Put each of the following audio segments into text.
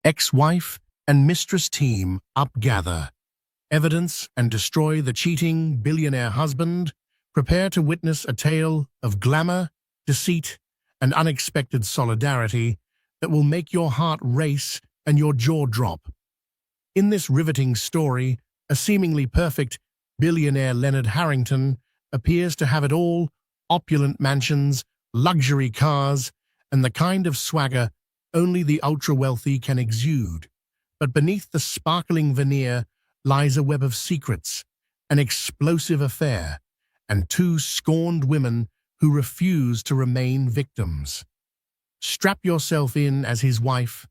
Ex-wife and mistress team upgather. Evidence and destroy the cheating billionaire husband. Prepare to witness a tale of glamour, deceit, and unexpected solidarity that will make your heart race and your jaw drop. In this riveting story, a seemingly perfect billionaire Leonard Harrington appears to have it all: opulent mansions, luxury cars, and the kind of swagger only the ultra-wealthy can exude. But beneath the sparkling veneer lies a web of secrets, an explosive affair, and two scorned women who refuse to remain victims. Strap yourself in as his wife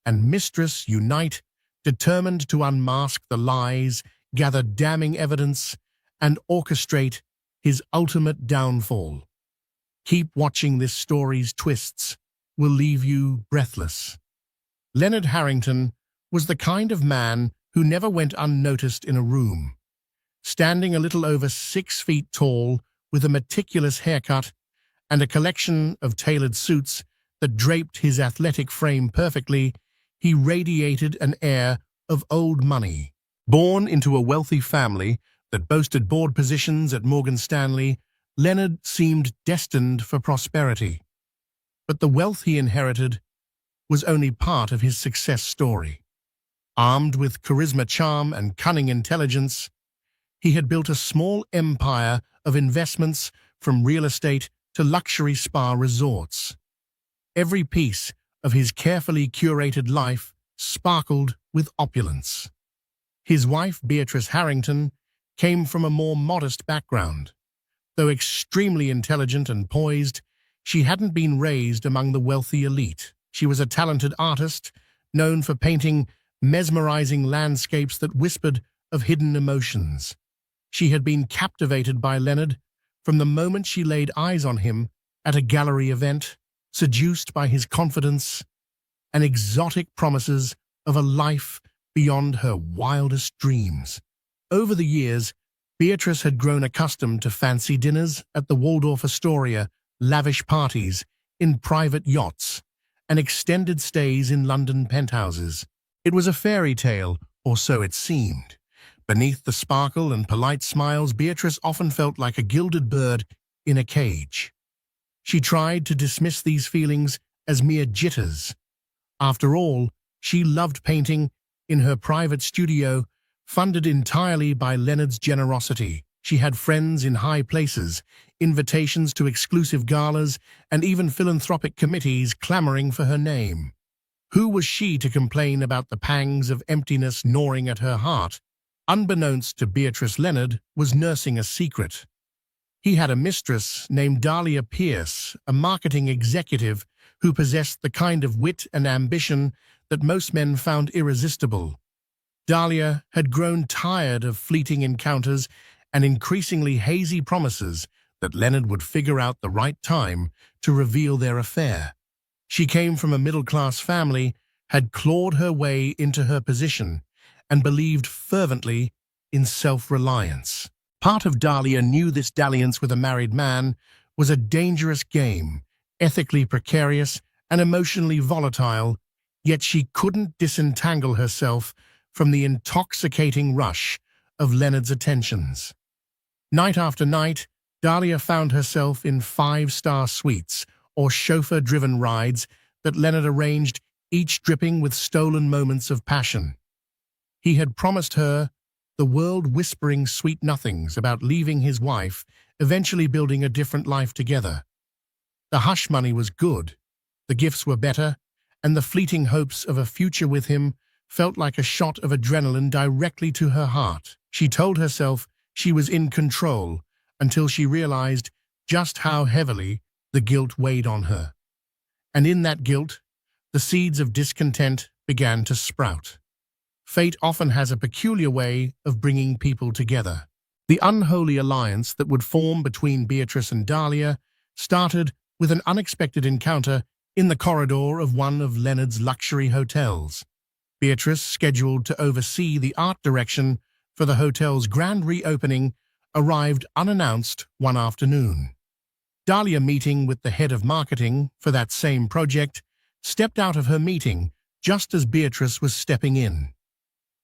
and mistress unite, determined to unmask the lies, gather damning evidence, and orchestrate his ultimate downfall. Keep watching. This story's twists will leave you breathless. Leonard Harrington was the kind of man who never went unnoticed in a room. Standing a little over 6 feet tall, with a meticulous haircut and a collection of tailored suits that draped his athletic frame perfectly, he radiated an air of old money. Born into a wealthy family that boasted board positions at Morgan Stanley, Leonard seemed destined for prosperity. But the wealth he inherited was only part of his success story. Armed with charisma, charm, and cunning intelligence, he had built a small empire of investments, from real estate to luxury spa resorts. Every piece of his carefully curated life sparkled with opulence. His wife, Beatrice Harrington, came from a more modest background. Though extremely intelligent and poised, she hadn't been raised among the wealthy elite. She was a talented artist, known for painting mesmerizing landscapes that whispered of hidden emotions. She had been captivated by Leonard from the moment she laid eyes on him at a gallery event, seduced by his confidence and exotic promises of a life beyond her wildest dreams. Over the years, Beatrice had grown accustomed to fancy dinners at the Waldorf Astoria, lavish parties in private yachts, and extended stays in London penthouses. It was a fairy tale, or so it seemed. Beneath the sparkle and polite smiles, Beatrice often felt like a gilded bird in a cage. She tried to dismiss these feelings as mere jitters. After all, she loved painting in her private studio, funded entirely by Leonard's generosity. She had friends in high places, invitations to exclusive galas, and even philanthropic committees clamoring for her name. Who was she to complain about the pangs of emptiness gnawing at her heart? Unbeknownst to Beatrice, Leonard was nursing a secret. He had a mistress named Dahlia Pierce, a marketing executive who possessed the kind of wit and ambition that most men found irresistible. Dahlia had grown tired of fleeting encounters and increasingly hazy promises that Leonard would figure out the right time to reveal their affair. She came from a middle-class family, had clawed her way into her position, and believed fervently in self-reliance. Part of Dahlia knew this dalliance with a married man was a dangerous game, ethically precarious and emotionally volatile, yet she couldn't disentangle herself from the intoxicating rush of Leonard's attentions. Night after night, Dahlia found herself in 5-star suites or chauffeur-driven rides that Leonard arranged, each dripping with stolen moments of passion. He had promised her the world, whispering sweet nothings about leaving his wife, eventually building a different life together. The hush money was good, the gifts were better, and the fleeting hopes of a future with him felt like a shot of adrenaline directly to her heart. She told herself she was in control until she realized just how heavily the guilt weighed on her. And in that guilt, the seeds of discontent began to sprout. Fate often has a peculiar way of bringing people together. The unholy alliance that would form between Beatrice and Dahlia started with an unexpected encounter in the corridor of one of Leonard's luxury hotels. Beatrice, scheduled to oversee the art direction for the hotel's grand reopening, arrived unannounced one afternoon. Dahlia, meeting with the head of marketing for that same project, stepped out of her meeting just as Beatrice was stepping in.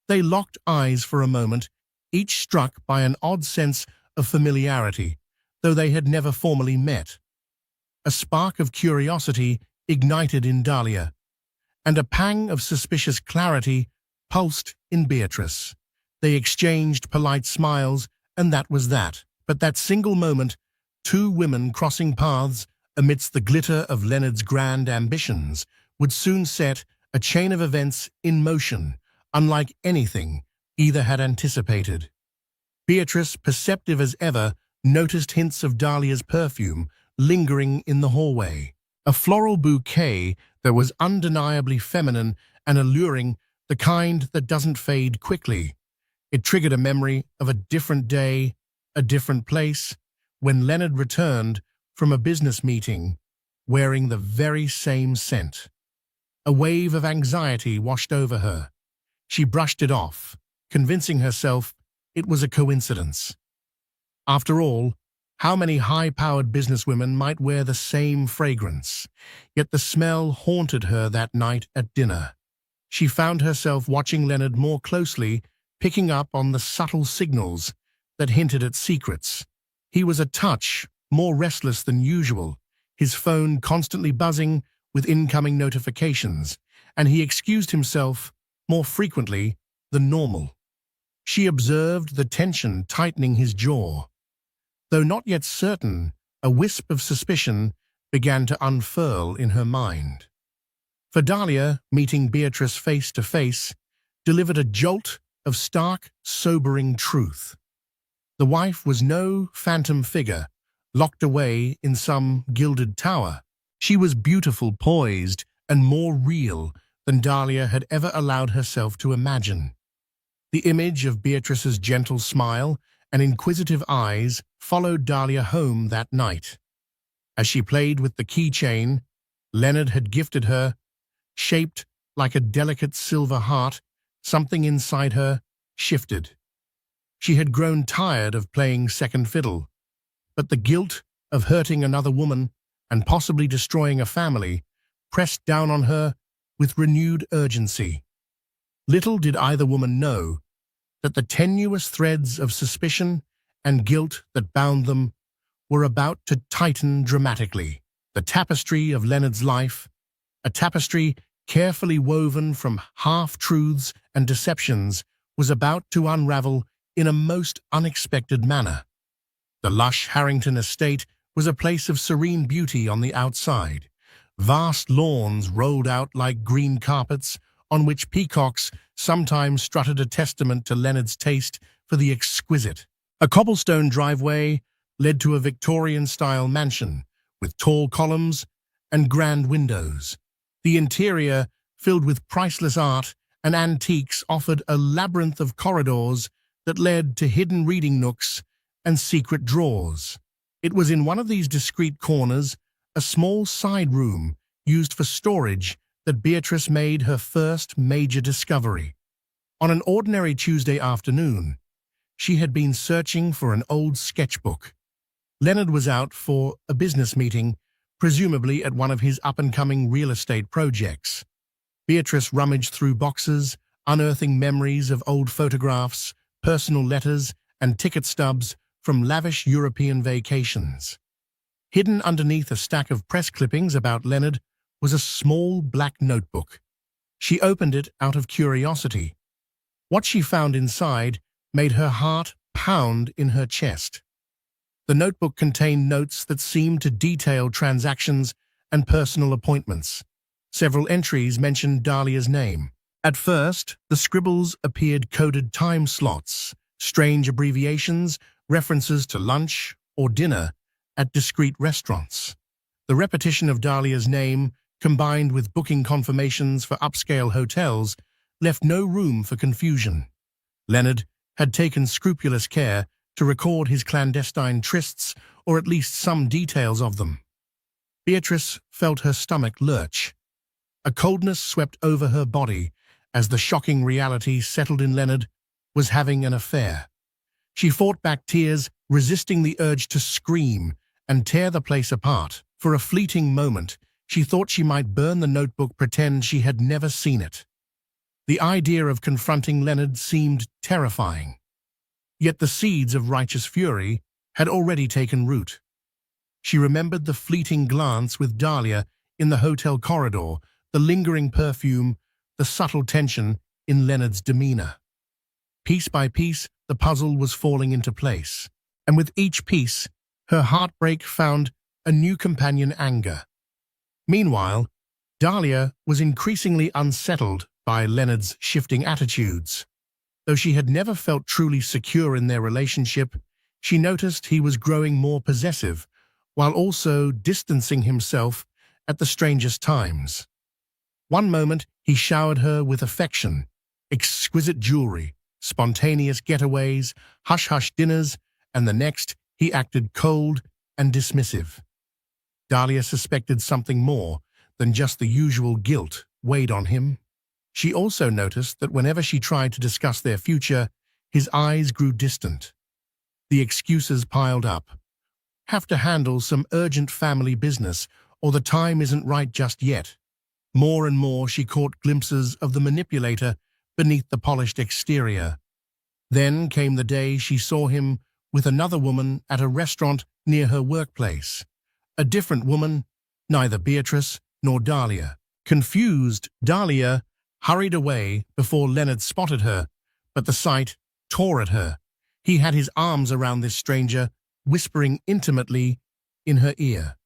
They locked eyes for a moment, each struck by an odd sense of familiarity, though they had never formally met. A spark of curiosity ignited in Dahlia, and a pang of suspicious clarity pulsed in Beatrice. They exchanged polite smiles, and that was that. But that single moment, two women crossing paths amidst the glitter of Leonard's grand ambitions, would soon set a chain of events in motion, unlike anything either had anticipated. Beatrice, perceptive as ever, noticed hints of Dahlia's perfume lingering in the hallway. A floral bouquet that was undeniably feminine and alluring, the kind that doesn't fade quickly. It triggered a memory of a different day, a different place, when Leonard returned from a business meeting wearing the very same scent. A wave of anxiety washed over her. She brushed it off, convincing herself it was a coincidence. After all, how many high-powered businesswomen might wear the same fragrance? Yet the smell haunted her that night at dinner. She found herself watching Leonard more closely, picking up on the subtle signals that hinted at secrets. He was a touch more restless than usual, his phone constantly buzzing with incoming notifications, and he excused himself more frequently than normal. She observed the tension tightening his jaw. Though not yet certain, a wisp of suspicion began to unfurl in her mind. For Dahlia, meeting Beatrice face to face, delivered a jolt of stark, sobering truth. The wife was no phantom figure, locked away in some gilded tower. She was beautiful, poised, and more real than Dahlia had ever allowed herself to imagine. The image of Beatrice's gentle smile and inquisitive eyes followed Dahlia home that night. As she played with the keychain Leonard had gifted her, shaped like a delicate silver heart, something inside her shifted. She had grown tired of playing second fiddle, but the guilt of hurting another woman and possibly destroying a family pressed down on her with renewed urgency. Little did either woman know that the tenuous threads of suspicion and guilt that bound them were about to tighten dramatically. The tapestry of Leonard's life, a tapestry carefully woven from half-truths and deceptions, was about to unravel in a most unexpected manner. The lush Harrington estate was a place of serene beauty on the outside. Vast lawns rolled out like green carpets, on which peacocks sometimes strutted, a testament to Leonard's taste for the exquisite. A cobblestone driveway led to a Victorian-style mansion with tall columns and grand windows. The interior, filled with priceless art and antiques, offered a labyrinth of corridors that led to hidden reading nooks and secret drawers. It was in one of these discreet corners, a small side room used for storage, that Beatrice made her first major discovery. On an ordinary Tuesday afternoon, she had been searching for an old sketchbook. Leonard was out for a business meeting, presumably at one of his up-and-coming real estate projects. Beatrice rummaged through boxes, unearthing memories of old photographs, personal letters, and ticket stubs from lavish European vacations. Hidden underneath a stack of press clippings about Leonard was a small black notebook. She opened it out of curiosity. What she found inside made her heart pound in her chest. The notebook contained notes that seemed to detail transactions and personal appointments. Several entries mentioned Dahlia's name. At first, the scribbles appeared coded time slots, strange abbreviations, references to lunch or dinner at discreet restaurants. The repetition of Dahlia's name, combined with booking confirmations for upscale hotels, left no room for confusion. Leonard had taken scrupulous care to record his clandestine trysts, or at least some details of them. Beatrice felt her stomach lurch. A coldness swept over her body as the shocking reality settled in. Leonard was having an affair. She fought back tears, resisting the urge to scream and tear the place apart. For a fleeting moment, She thought she might burn the notebook, pretend she had never seen it. The idea of confronting Leonard seemed terrifying. Yet the seeds of righteous fury had already taken root. She remembered the fleeting glance with Dahlia in the hotel corridor, the lingering perfume, the subtle tension in Leonard's demeanor. Piece by piece, the puzzle was falling into place, and with each piece, her heartbreak found a new companion: anger. Meanwhile, Dahlia was increasingly unsettled by Leonard's shifting attitudes. Though she had never felt truly secure in their relationship, she noticed he was growing more possessive, while also distancing himself at the strangest times. One moment he showered her with affection, exquisite jewelry, spontaneous getaways, hush-hush dinners, and the next he acted cold and dismissive. Dahlia suspected something more than just the usual guilt weighed on him. She also noticed that whenever she tried to discuss their future, his eyes grew distant. The excuses piled up. Have to handle some urgent family business, or the time isn't right just yet. More and more she caught glimpses of the manipulator beneath the polished exterior. Then came the day she saw him with another woman at a restaurant near her workplace. A different woman, neither Beatrice nor Dahlia. Confused, Dahlia hurried away before Leonard spotted her, but the sight tore at her. He had his arms around this stranger, whispering intimately in her ear.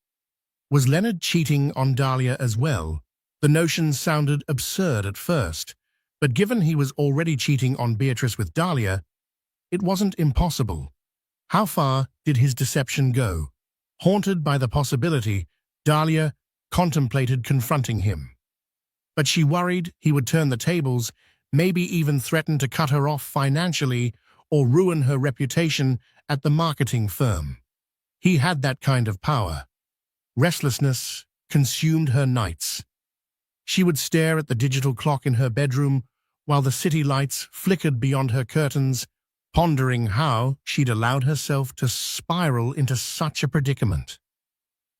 Was Leonard cheating on Dahlia as well? The notion sounded absurd at first, but given he was already cheating on Beatrice with Dahlia, it wasn't impossible. How far did his deception go? Haunted by the possibility, Dahlia contemplated confronting him. But she worried he would turn the tables, maybe even threaten to cut her off financially or ruin her reputation at the marketing firm. He had that kind of power. Restlessness consumed her nights. She would stare at the digital clock in her bedroom while the city lights flickered beyond her curtains, pondering how she'd allowed herself to spiral into such a predicament.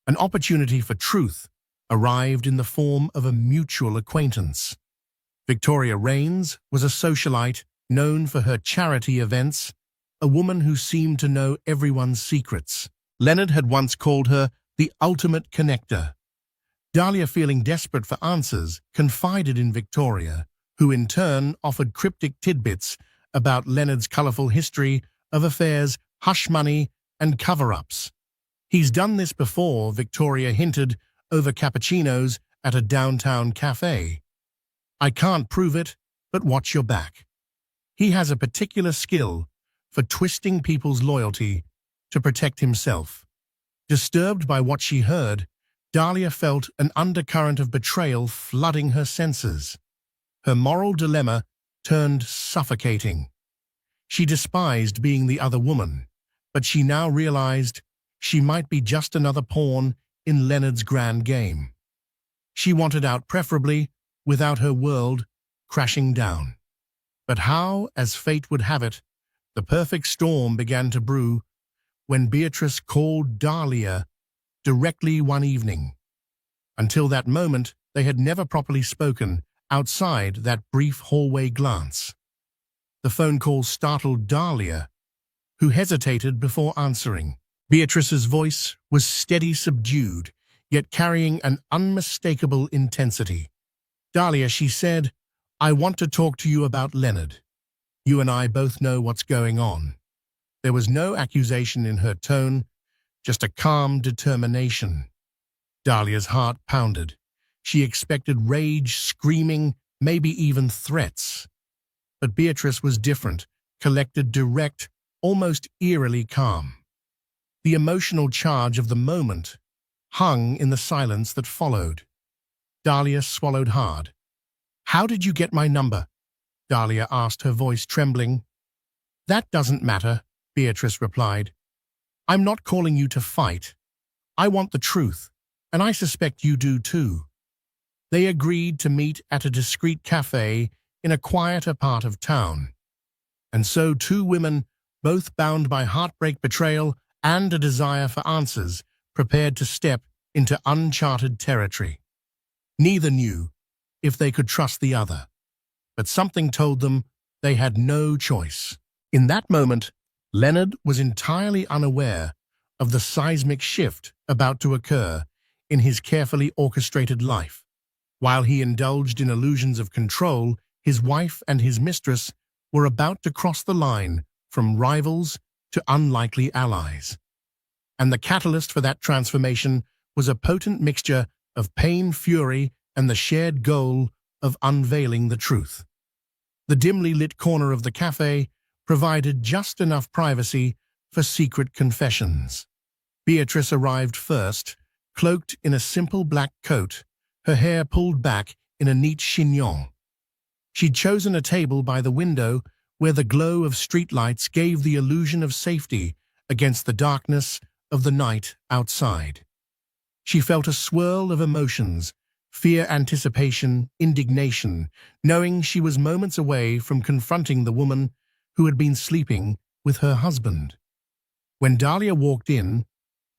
An opportunity for truth arrived in the form of a mutual acquaintance. Victoria Rains was a socialite known for her charity events, a woman who seemed to know everyone's secrets. Leonard had once called her the ultimate connector. Dahlia, feeling desperate for answers, confided in Victoria, who in turn offered cryptic tidbits about Leonard's colorful history of affairs, hush money, and cover-ups. He's done this before, Victoria hinted over cappuccinos at a downtown cafe. I can't prove it, but watch your back. He has a particular skill for twisting people's loyalty to protect himself. Disturbed by what she heard, Dahlia felt an undercurrent of betrayal flooding her senses. Her moral dilemma turned suffocating. She despised being the other woman, but she now realized she might be just another pawn in Leonard's grand game. She wanted out, preferably without her world crashing down. But how, as fate would have it, the perfect storm began to brew when Beatrice called Dahlia directly one evening. Until that moment, they had never properly spoken outside that brief hallway glance. The phone call startled Dahlia, who hesitated before answering. Beatrice's voice was steady, subdued, yet carrying an unmistakable intensity. Dahlia, she said, I want to talk to you about Leonard. You and I both know what's going on. There was no accusation in her tone, just a calm determination. Dahlia's heart pounded. She expected rage, screaming, maybe even threats. But Beatrice was different, collected, direct, almost eerily calm. The emotional charge of the moment hung in the silence that followed. Dahlia swallowed hard. How did you get my number? Dahlia asked, her voice trembling. That doesn't matter, Beatrice replied. I'm not calling you to fight. I want the truth, and I suspect you do too. They agreed to meet at a discreet cafe in a quieter part of town. And so two women, both bound by heartbreak, betrayal, and a desire for answers, prepared to step into uncharted territory. Neither knew if they could trust the other, but something told them they had no choice. In that moment, Leonard was entirely unaware of the seismic shift about to occur in his carefully orchestrated life. While he indulged in illusions of control, his wife and his mistress were about to cross the line from rivals to unlikely allies. And the catalyst for that transformation was a potent mixture of pain, fury, and the shared goal of unveiling the truth. The dimly lit corner of the cafe provided just enough privacy for secret confessions. Beatrice arrived first, cloaked in a simple black coat, her hair pulled back in a neat chignon. She'd chosen a table by the window where the glow of streetlights gave the illusion of safety against the darkness of the night outside. She felt a swirl of emotions, fear, anticipation, indignation, knowing she was moments away from confronting the woman who had been sleeping with her husband. When Dahlia walked in,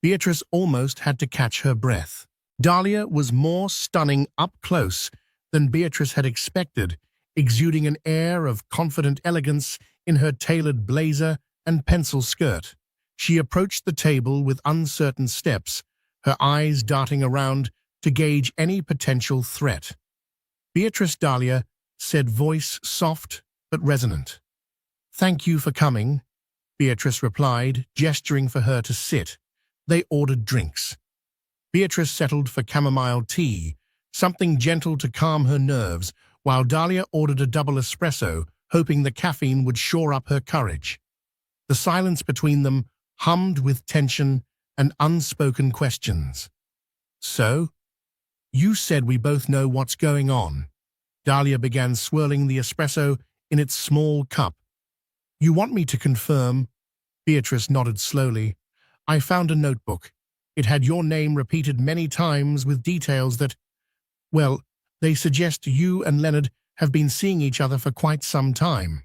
Beatrice almost had to catch her breath. Dahlia was more stunning up close than Beatrice had expected, exuding an air of confident elegance in her tailored blazer and pencil skirt. She approached the table with uncertain steps, her eyes darting around to gauge any potential threat. "Beatrice Dahlia," said, voice soft but resonant. "Thank you for coming," Beatrice replied, gesturing for her to sit. They ordered drinks. Beatrice settled for chamomile tea, something gentle to calm her nerves, while Dahlia ordered a double espresso, hoping the caffeine would shore up her courage. The silence between them hummed with tension and unspoken questions. "So, you said we both know what's going on." Dahlia began swirling the espresso in its small cup. "You want me to confirm?" Beatrice nodded slowly. "I found a notebook. It had your name repeated many times with details that, well, they suggest you and Leonard have been seeing each other for quite some time."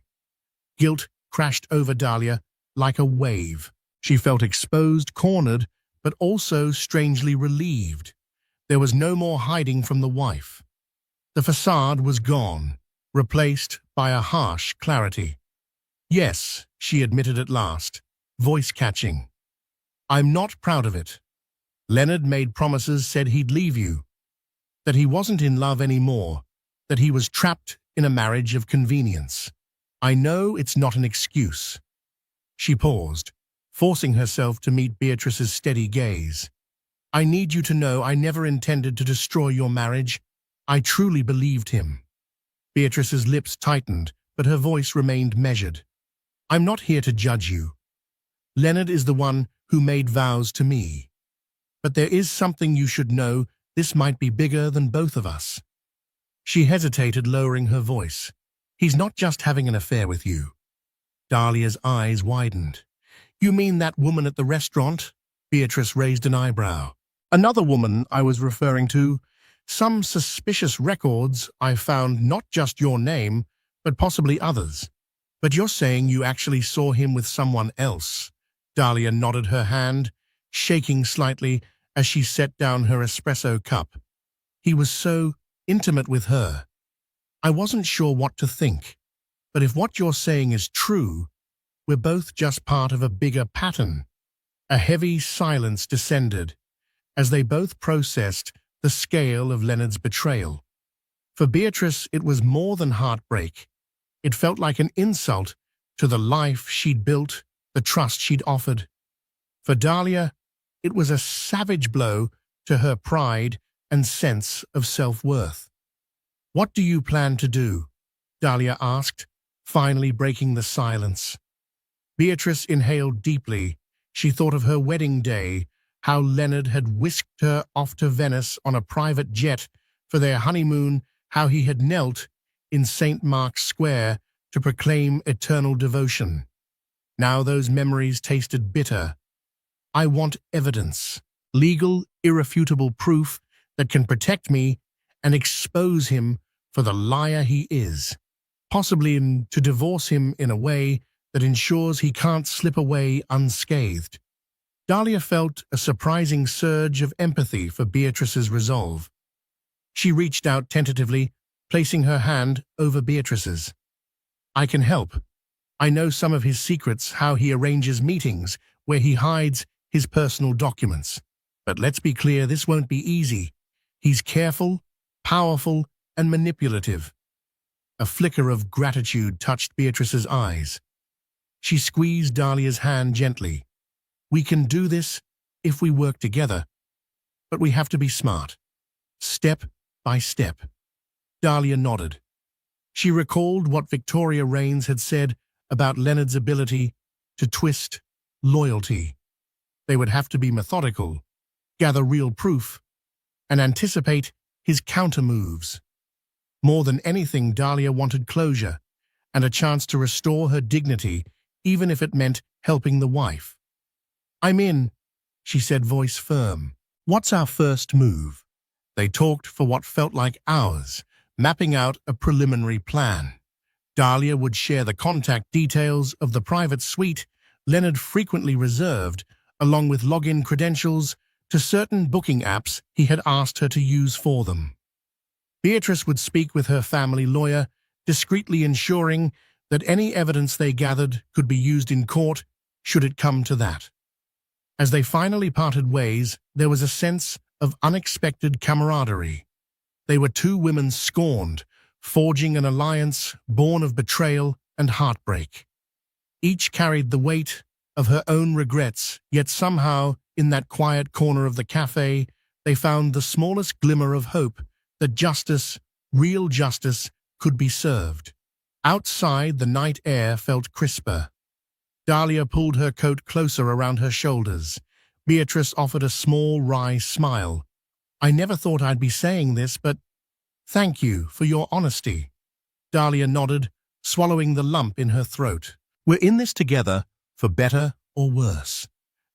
Guilt crashed over Dahlia like a wave. She felt exposed, cornered, but also strangely relieved. There was no more hiding from the wife. The facade was gone, replaced by a harsh clarity. "Yes," she admitted at last, voice catching. "I'm not proud of it. Leonard made promises, said he'd leave you, that he wasn't in love anymore, that he was trapped in a marriage of convenience. I know it's not an excuse." She paused, forcing herself to meet Beatrice's steady gaze. "I need you to know I never intended to destroy your marriage. I truly believed him." Beatrice's lips tightened, but her voice remained measured. "I'm not here to judge you. Leonard is the one who made vows to me. But there is something you should know. This might be bigger than both of us." She hesitated, lowering her voice. "He's not just having an affair with you." Dahlia's eyes widened. "You mean that woman at the restaurant?" Beatrice raised an eyebrow. "Another woman I was referring to. Some suspicious records I found, not just your name, but possibly others. But you're saying you actually saw him with someone else?" Dahlia nodded, her hand shaking slightly as she set down her espresso cup. "He was so intimate with her. I wasn't sure what to think. But if what you're saying is true, we're both just part of a bigger pattern." A heavy silence descended as they both processed the scale of Leonard's betrayal. For Beatrice, it was more than heartbreak. It felt like an insult to the life she'd built, the trust she'd offered. For Dahlia, it was a savage blow to her pride and sense of self-worth. "What do you plan to do?" Dahlia asked, finally breaking the silence. Beatrice inhaled deeply. She thought of her wedding day, how Leonard had whisked her off to Venice on a private jet for their honeymoon, how he had knelt in St. Mark's Square to proclaim eternal devotion. Now those memories tasted bitter. "I want evidence, legal, irrefutable proof that can protect me and expose him for the liar he is, possibly to divorce him in a way that ensures he can't slip away unscathed." Dahlia felt a surprising surge of empathy for Beatrice's resolve. She reached out tentatively, placing her hand over Beatrice's. "I can help. I know some of his secrets, how he arranges meetings, where he hides his personal documents. But let's be clear, this won't be easy. He's careful, powerful, and manipulative." A flicker of gratitude touched Beatrice's eyes. She squeezed Dahlia's hand gently. "We can do this if we work together, but we have to be smart. Step by step." Dahlia nodded. She recalled what Victoria Rains had said about Leonard's ability to twist loyalty. They would have to be methodical, gather real proof, and anticipate his counter-moves. More than anything, Dahlia wanted closure and a chance to restore her dignity, even if it meant helping the wife. "I'm in," she said, voice firm. "What's our first move?" They talked for what felt like hours, mapping out a preliminary plan. Dahlia would share the contact details of the private suite Leonard frequently reserved, along with login credentials to certain booking apps he had asked her to use for them. Beatrice would speak with her family lawyer, discreetly ensuring that any evidence they gathered could be used in court should it come to that. As they finally parted ways, there was a sense of unexpected camaraderie. They were two women scorned, forging an alliance born of betrayal and heartbreak. Each carried the weight of her own regrets, yet somehow, in that quiet corner of the cafe, they found the smallest glimmer of hope that justice, real justice, could be served. Outside, the night air felt crisper. Dahlia pulled her coat closer around her shoulders. Beatrice offered a small, wry smile. "I never thought I'd be saying this, but thank you for your honesty." Dahlia nodded, swallowing the lump in her throat. "We're in this together, for better or worse."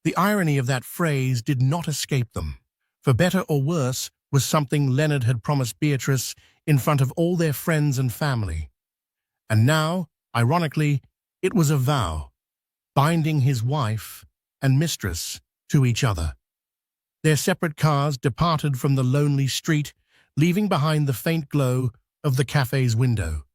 The irony of that phrase did not escape them. For better or worse was something Leonard had promised Beatrice in front of all their friends and family. And now, ironically, it was a vow, binding his wife and mistress to each other. Their separate cars departed from the lonely street, leaving behind the faint glow of the cafe's window.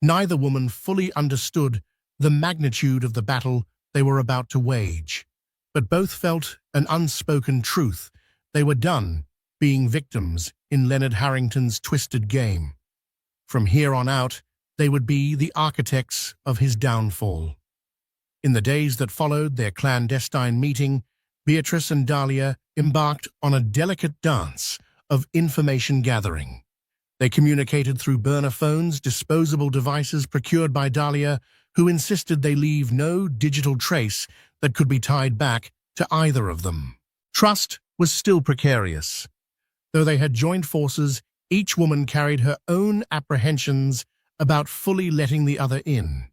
Neither woman fully understood the magnitude of the battle they were about to wage, but both felt an unspoken truth: they were done being victims in Leonard Harrington's twisted game. From here on out, they would be the architects of his downfall. In the days that followed their clandestine meeting, Beatrice and Dahlia embarked on a delicate dance of information gathering. They communicated through burner phones, disposable devices procured by Dahlia, who insisted they leave no digital trace that could be tied back to either of them. Trust was still precarious. Though they had joined forces, each woman carried her own apprehensions about fully letting the other in.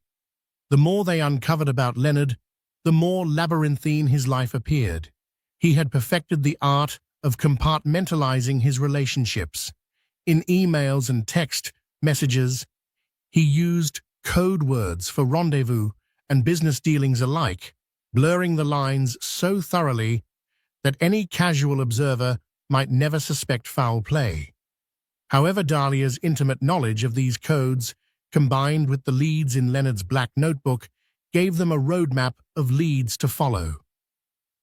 The more they uncovered about Leonard, the more labyrinthine his life appeared. He had perfected the art of compartmentalizing his relationships. In emails and text messages, he used code words for rendezvous and business dealings alike, blurring the lines so thoroughly that any casual observer might never suspect foul play. However, Dahlia's intimate knowledge of these codes, combined with the leads in Leonard's black notebook, gave them a roadmap of leads to follow.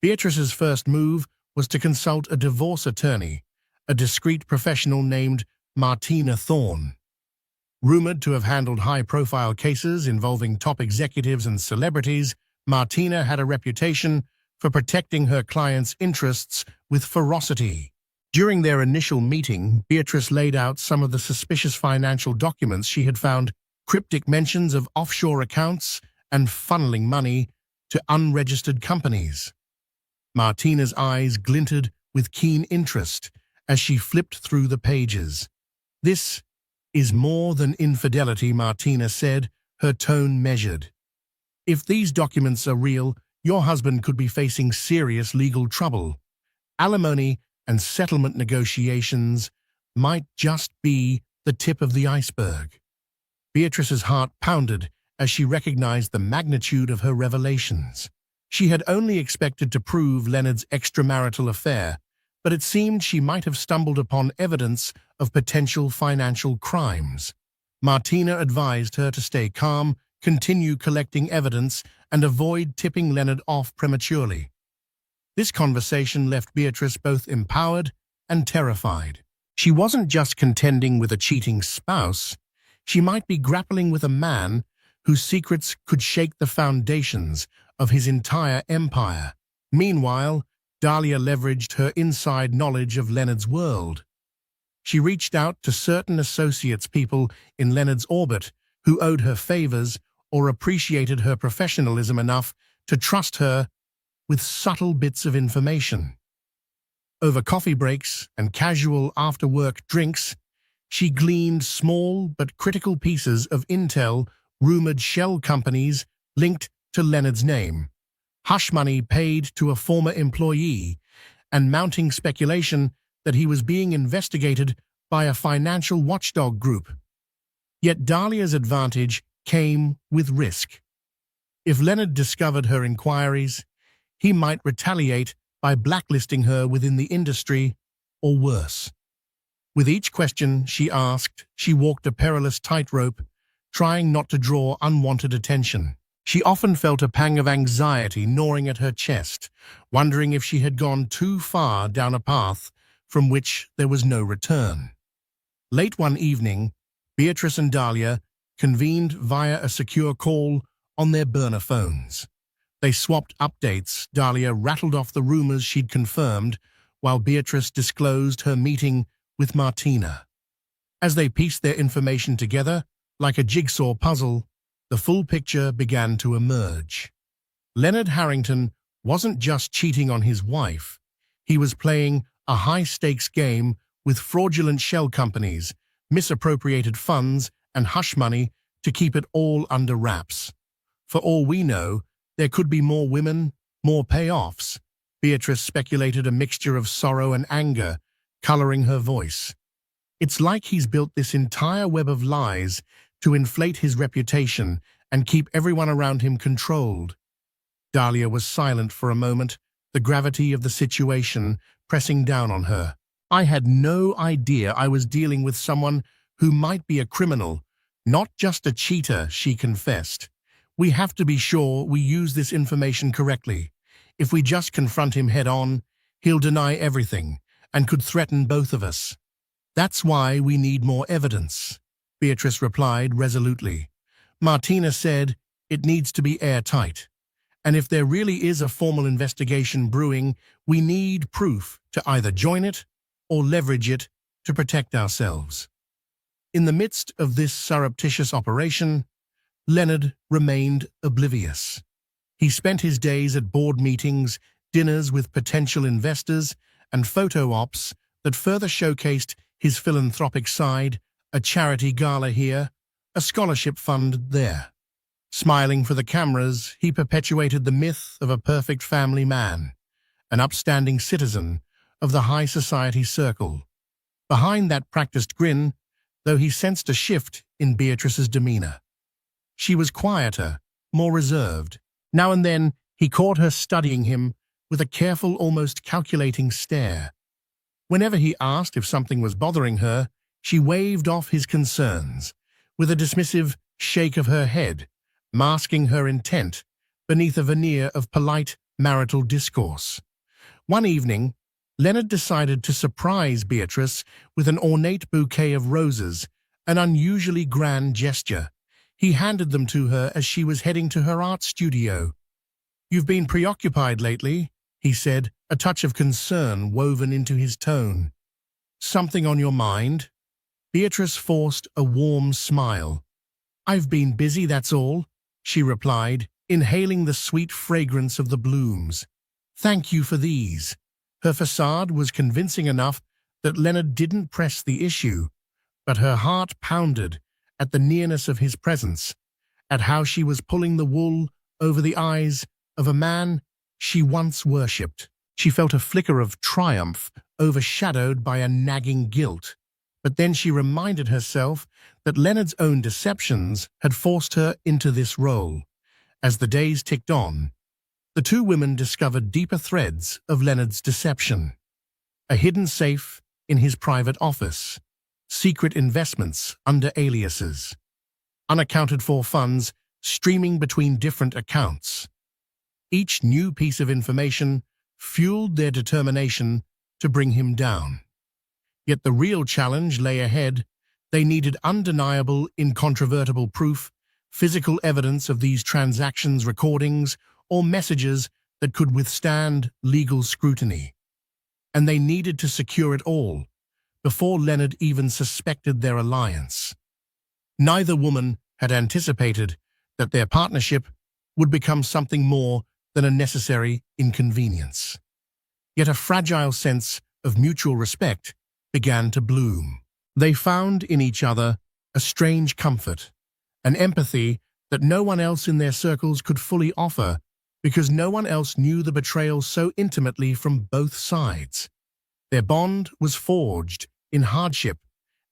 Beatrice's first move was to consult a divorce attorney, a discreet professional named Martina Thorne. Rumored to have handled high-profile cases involving top executives and celebrities, Martina had a reputation for protecting her clients' interests with ferocity. During their initial meeting, Beatrice laid out some of the suspicious financial documents she had found, cryptic mentions of offshore accounts and funneling money to unregistered companies. Martina's eyes glinted with keen interest as she flipped through the pages. "This is more than infidelity," Martina said, her tone measured. "If these documents are real, your husband could be facing serious legal trouble. Alimony and settlement negotiations might just be the tip of the iceberg." Beatrice's heart pounded as she recognized the magnitude of her revelations. She had only expected to prove Leonard's extramarital affair, but it seemed she might have stumbled upon evidence of potential financial crimes. Martina advised her to stay calm, continue collecting evidence, and avoid tipping Leonard off prematurely. This conversation left Beatrice both empowered and terrified. She wasn't just contending with a cheating spouse, she might be grappling with a man whose secrets could shake the foundations of his entire empire. Meanwhile, Dahlia leveraged her inside knowledge of Leonard's world. She reached out to certain associates, people in Leonard's orbit, who owed her favors or appreciated her professionalism enough to trust her with subtle bits of information. Over coffee breaks and casual after-work drinks, she gleaned small but critical pieces of intel, rumored shell companies linked to Leonard's name, hush money paid to a former employee, and mounting speculation that he was being investigated by a financial watchdog group. Yet Dahlia's advantage came with risk. If Leonard discovered her inquiries, he might retaliate by blacklisting her within the industry, or worse. With each question she asked, she walked a perilous tightrope, trying not to draw unwanted attention. She often felt a pang of anxiety gnawing at her chest, wondering if she had gone too far down a path from which there was no return. Late one evening, Beatrice and Dahlia convened via a secure call on their burner phones. They swapped updates. Dahlia rattled off the rumors she'd confirmed, while Beatrice disclosed her meeting with Martina. As they pieced their information together, like a jigsaw puzzle, the full picture began to emerge. Leonard Harrington wasn't just cheating on his wife. He was playing a high-stakes game with fraudulent shell companies, misappropriated funds, and hush money to keep it all under wraps. For all we know, there could be more women, more payoffs. Beatrice speculated, a mixture of sorrow and anger coloring her voice. It's like he's built this entire web of lies to inflate his reputation and keep everyone around him controlled. Dahlia was silent for a moment, the gravity of the situation pressing down on her. I had no idea I was dealing with someone who might be a criminal, not just a cheater, she confessed. We have to be sure we use this information correctly. If we just confront him head-on, he'll deny everything and could threaten both of us. That's why we need more evidence, Beatrice replied resolutely. Martina said it needs to be airtight. And if there really is a formal investigation brewing, we need proof to either join it or leverage it to protect ourselves. In the midst of this surreptitious operation, Leonard remained oblivious. He spent his days at board meetings, dinners with potential investors, and photo ops that further showcased his philanthropic side, a charity gala here, a scholarship fund there. Smiling for the cameras, he perpetuated the myth of a perfect family man, an upstanding citizen of the high society circle. Behind that practiced grin, though, he sensed a shift in Beatrice's demeanor. She was quieter, more reserved. Now and then, he caught her studying him with a careful, almost calculating stare. Whenever he asked if something was bothering her, she waved off his concerns with a dismissive shake of her head, masking her intent beneath a veneer of polite marital discourse. One evening, Leonard decided to surprise Beatrice with an ornate bouquet of roses, an unusually grand gesture. He handed them to her as she was heading to her art studio. "You've been preoccupied lately," he said, a touch of concern woven into his tone. "Something on your mind?" Beatrice forced a warm smile. "I've been busy, that's all," she replied, inhaling the sweet fragrance of the blooms. "Thank you for these." Her facade was convincing enough that Leonard didn't press the issue, but her heart pounded at the nearness of his presence, at how she was pulling the wool over the eyes of a man she once worshipped. She felt a flicker of triumph overshadowed by a nagging guilt. But then she reminded herself that Leonard's own deceptions had forced her into this role. As the days ticked on, The two women discovered deeper threads of Leonard's deception. A hidden safe in his private office, secret investments under aliases, unaccounted-for funds streaming between different accounts. Each new piece of information fueled their determination to bring him down. Yet the real challenge lay ahead. They needed undeniable, incontrovertible proof, physical evidence of these transactions, recordings, or messages that could withstand legal scrutiny. And they needed to secure it all before Leonard even suspected their alliance. Neither woman had anticipated that their partnership would become something more than a necessary inconvenience. Yet a fragile sense of mutual respect began to bloom. They found in each other a strange comfort, an empathy that no one else in their circles could fully offer, because no one else knew the betrayal so intimately from both sides. Their bond was forged in hardship,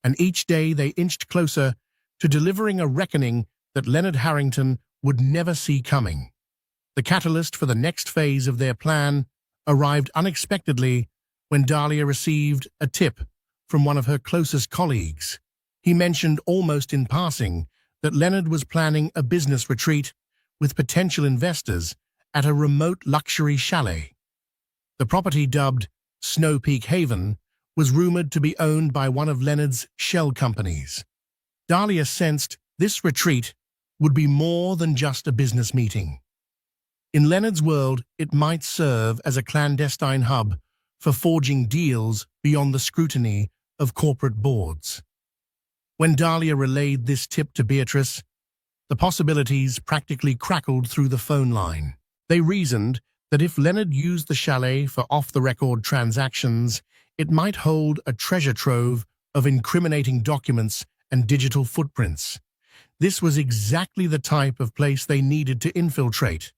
and each day they inched closer to delivering a reckoning that Leonard Harrington would never see coming. The catalyst for the next phase of their plan arrived unexpectedly when Dahlia received a tip from one of her closest colleagues. He mentioned almost in passing that Leonard was planning a business retreat with potential investors at a remote luxury chalet. The property, dubbed Snow Peak Haven, was rumored to be owned by one of Leonard's shell companies. Dahlia sensed this retreat would be more than just a business meeting. In Leonard's world, it might serve as a clandestine hub for forging deals beyond the scrutiny of corporate boards. When Dahlia relayed this tip to Beatrice, the possibilities practically crackled through the phone line. They reasoned that if Leonard used the chalet for off-the-record transactions, it might hold a treasure trove of incriminating documents and digital footprints. This was exactly the type of place they needed to infiltrate.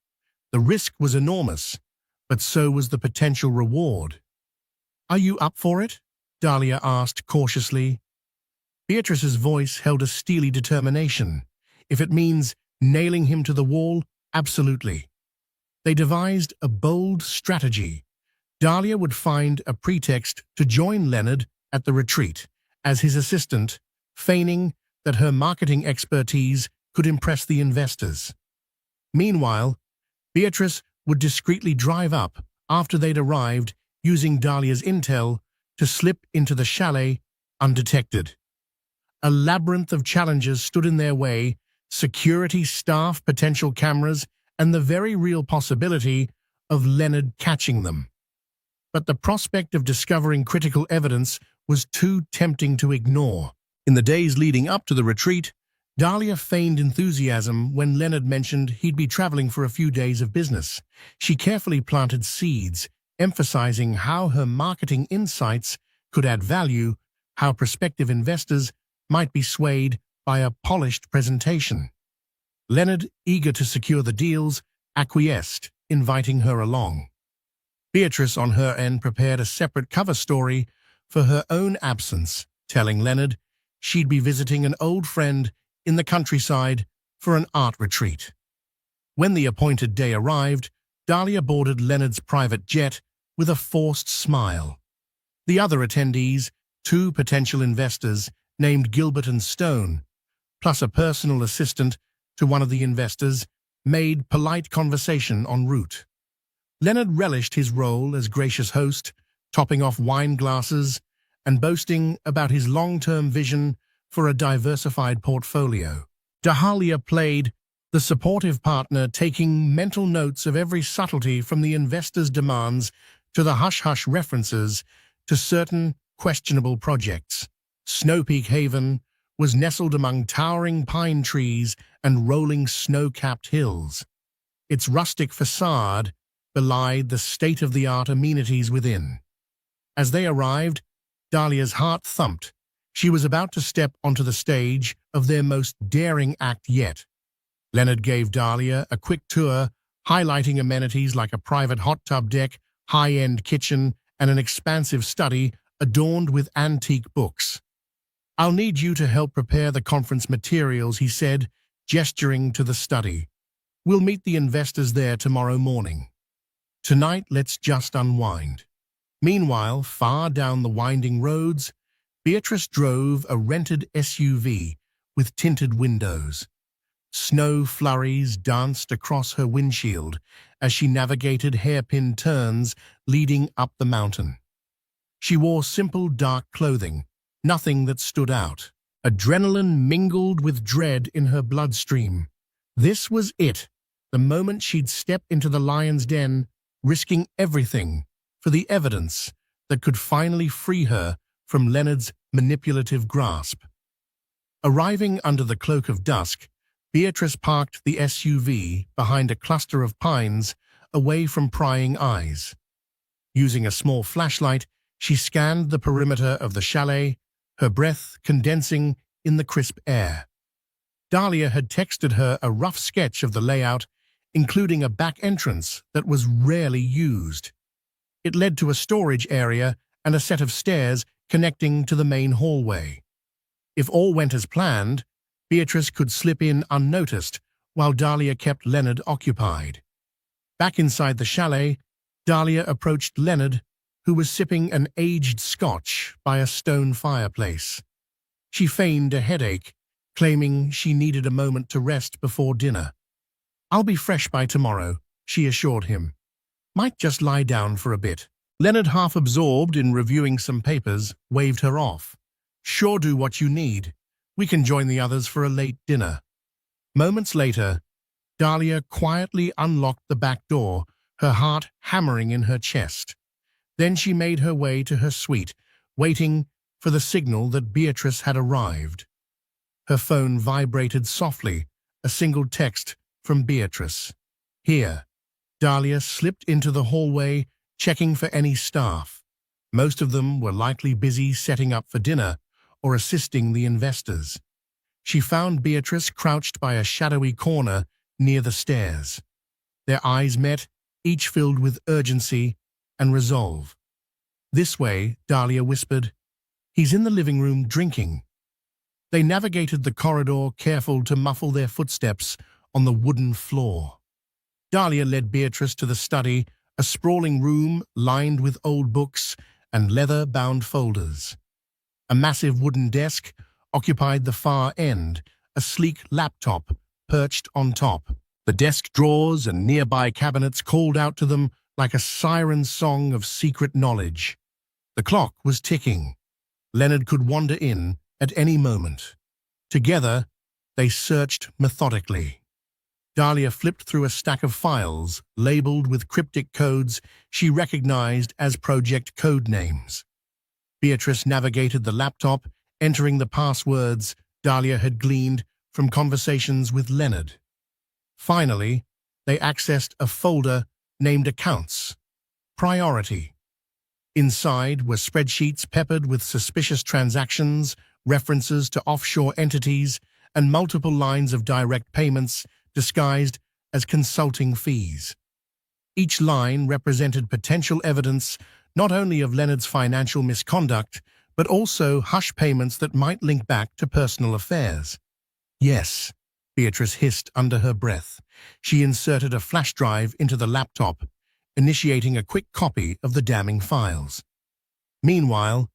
The risk was enormous, but so was the potential reward. "Are you up for it?" Dahlia asked cautiously. Beatrice's voice held a steely determination. "If it means nailing him to the wall, absolutely." They devised a bold strategy. Dahlia would find a pretext to join Leonard at the retreat as his assistant, feigning that her marketing expertise could impress the investors. Meanwhile, Beatrice would discreetly drive up after they'd arrived, using Dahlia's intel to slip into the chalet undetected. A labyrinth of challenges stood in their way: security, staff, potential cameras, and the very real possibility of Leonard catching them. But the prospect of discovering critical evidence was too tempting to ignore. In the days leading up to the retreat, Dahlia feigned enthusiasm when Leonard mentioned he'd be traveling for a few days of business. She carefully planted seeds, emphasizing how her marketing insights could add value, how prospective investors might be swayed by a polished presentation. Leonard, eager to secure the deals, acquiesced, inviting her along. Beatrice, on her end, prepared a separate cover story for her own absence, telling Leonard she'd be visiting an old friend in the countryside for an art retreat. When the appointed day arrived, Dahlia boarded Leonard's private jet with a forced smile. The other attendees, two potential investors named Gilbert and Stone, plus a personal assistant to one of the investors, made polite conversation en route. Leonard relished his role as gracious host, topping off wine glasses and boasting about his long-term vision for a diversified portfolio. Dahlia played the supportive partner, taking mental notes of every subtlety from the investor's demands to the hush-hush references to certain questionable projects. Snow Peak Haven was nestled among towering pine trees and rolling snow-capped hills. Its rustic facade belied the state-of-the-art amenities within. As they arrived, Dahlia's heart thumped. She was about to step onto the stage of their most daring act yet. Leonard gave Dahlia a quick tour, highlighting amenities like a private hot tub deck, high-end kitchen, and an expansive study adorned with antique books. "I'll need you to help prepare the conference materials," he said, gesturing to the study. "We'll meet the investors there tomorrow morning." Tonight, let's just unwind. Meanwhile, far down the winding roads, Beatrice drove a rented SUV with tinted windows. Snow flurries danced across her windshield as she navigated hairpin turns leading up the mountain. She wore simple dark clothing, nothing that stood out. Adrenaline mingled with dread in her bloodstream. This was it, the moment she'd step into the lion's den, risking everything for the evidence that could finally free her from Leonard's manipulative grasp. Arriving under the cloak of dusk, Beatrice parked the SUV behind a cluster of pines away from prying eyes. Using a small flashlight, she scanned the perimeter of the chalet, her breath condensing in the crisp air. Dahlia had texted her a rough sketch of the layout, including a back entrance that was rarely used. It led to a storage area and a set of stairs connecting to the main hallway. If all went as planned, Beatrice could slip in unnoticed while Dahlia kept Leonard occupied. Back inside the chalet, Dahlia approached Leonard, who was sipping an aged scotch by a stone fireplace. She feigned a headache, claiming she needed a moment to rest before dinner. "I'll be fresh by tomorrow," she assured him. "Might just lie down for a bit." Leonard, half absorbed in reviewing some papers, waved her off. "Sure, do what you need. We can join the others for a late dinner." Moments later, Dahlia quietly unlocked the back door, her heart hammering in her chest. Then she made her way to her suite, waiting for the signal that Beatrice had arrived. Her phone vibrated softly, a single text from Beatrice. "Here." Dahlia slipped into the hallway, checking for any staff. Most of them were likely busy setting up for dinner or assisting the investors. She found Beatrice crouched by a shadowy corner near the stairs. Their eyes met, each filled with urgency and resolve. "This way," Dahlia whispered. "He's in the living room drinking." They navigated the corridor, careful to muffle their footsteps on the wooden floor. Dahlia led Beatrice to the study, a sprawling room lined with old books and leather-bound folders. A massive wooden desk occupied the far end, a sleek laptop perched on top. The desk drawers and nearby cabinets called out to them like a siren song of secret knowledge. The clock was ticking. Leonard could wander in at any moment. Together, they searched methodically. Dahlia flipped through a stack of files labeled with cryptic codes she recognized as project code names. Beatrice navigated the laptop, entering the passwords Dahlia had gleaned from conversations with Leonard. Finally, they accessed a folder named Accounts. Priority. Inside were spreadsheets peppered with suspicious transactions, references to offshore entities, and multiple lines of direct payments disguised as consulting fees. Each line represented potential evidence not only of Leonard's financial misconduct, but also hush payments that might link back to personal affairs. "Yes," Beatrice hissed under her breath. She inserted a flash drive into the laptop, initiating a quick copy of the damning files. Meanwhile,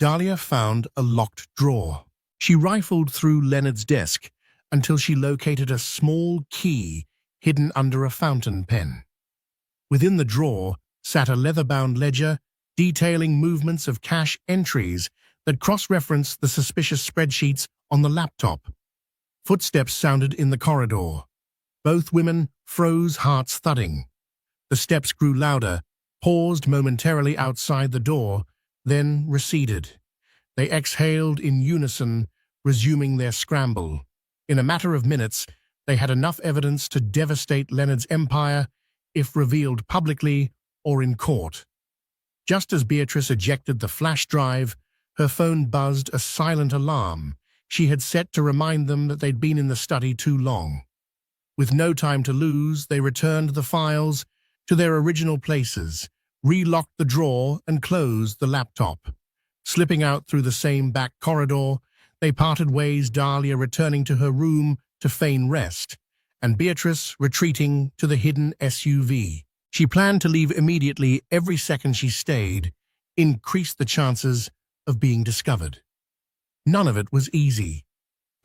Dahlia found a locked drawer. She rifled through Leonard's desk until she located a small key hidden under a fountain pen. Within the drawer sat a leather-bound ledger detailing movements of cash entries that cross-referenced the suspicious spreadsheets on the laptop. Footsteps sounded in the corridor. Both women froze, hearts thudding. The steps grew louder, paused momentarily outside the door, then receded. They exhaled in unison, resuming their scramble. In a matter of minutes, they had enough evidence to devastate Leonard's empire, if revealed publicly or in court. Just as Beatrice ejected the flash drive, her phone buzzed a silent alarm she had set to remind them that they'd been in the study too long. With no time to lose, they returned the files to their original places, relocked the drawer, and closed the laptop. Slipping out through the same back corridor, they parted ways, Dahlia returning to her room to feign rest, and Beatrice retreating to the hidden SUV. She planned to leave immediately every second she stayed, increased the chances of being discovered. None of it was easy.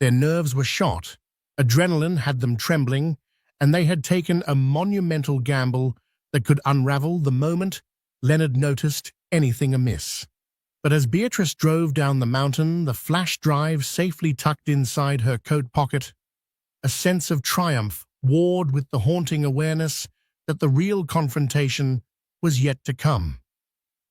Their nerves were shot, adrenaline had them trembling, and they had taken a monumental gamble that could unravel the moment Leonard noticed anything amiss. But as Beatrice drove down the mountain, the flash drive safely tucked inside her coat pocket, a sense of triumph warred with the haunting awareness that the real confrontation was yet to come.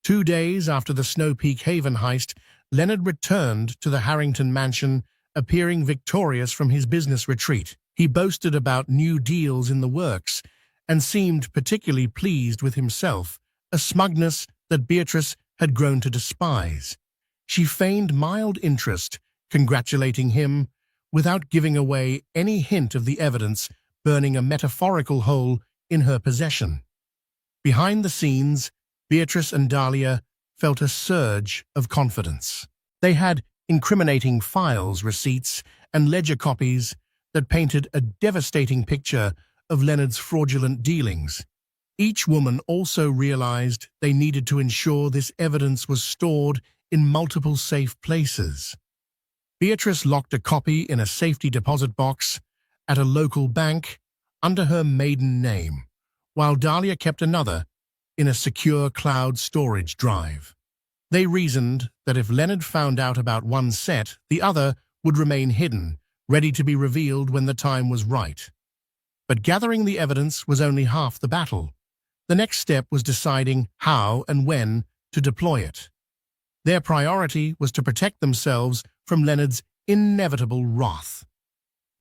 2 days after the Snow Peak Haven heist, Leonard returned to the Harrington mansion, appearing victorious from his business retreat. He boasted about new deals in the works and seemed particularly pleased with himself, a smugness that Beatrice had grown to despise. She feigned mild interest, congratulating him, without giving away any hint of the evidence, burning a metaphorical hole in her possession. Behind the scenes, Beatrice and Dahlia felt a surge of confidence. They had incriminating files, receipts, and ledger copies that painted a devastating picture of Leonard's fraudulent dealings. Each woman also realized they needed to ensure this evidence was stored in multiple safe places. Beatrice locked a copy in a safety deposit box at a local bank under her maiden name, while Dahlia kept another in a secure cloud storage drive. They reasoned that if Leonard found out about one set, the other would remain hidden, ready to be revealed when the time was right. But gathering the evidence was only half the battle. The next step was deciding how and when to deploy it. Their priority was to protect themselves from Leonard's inevitable wrath.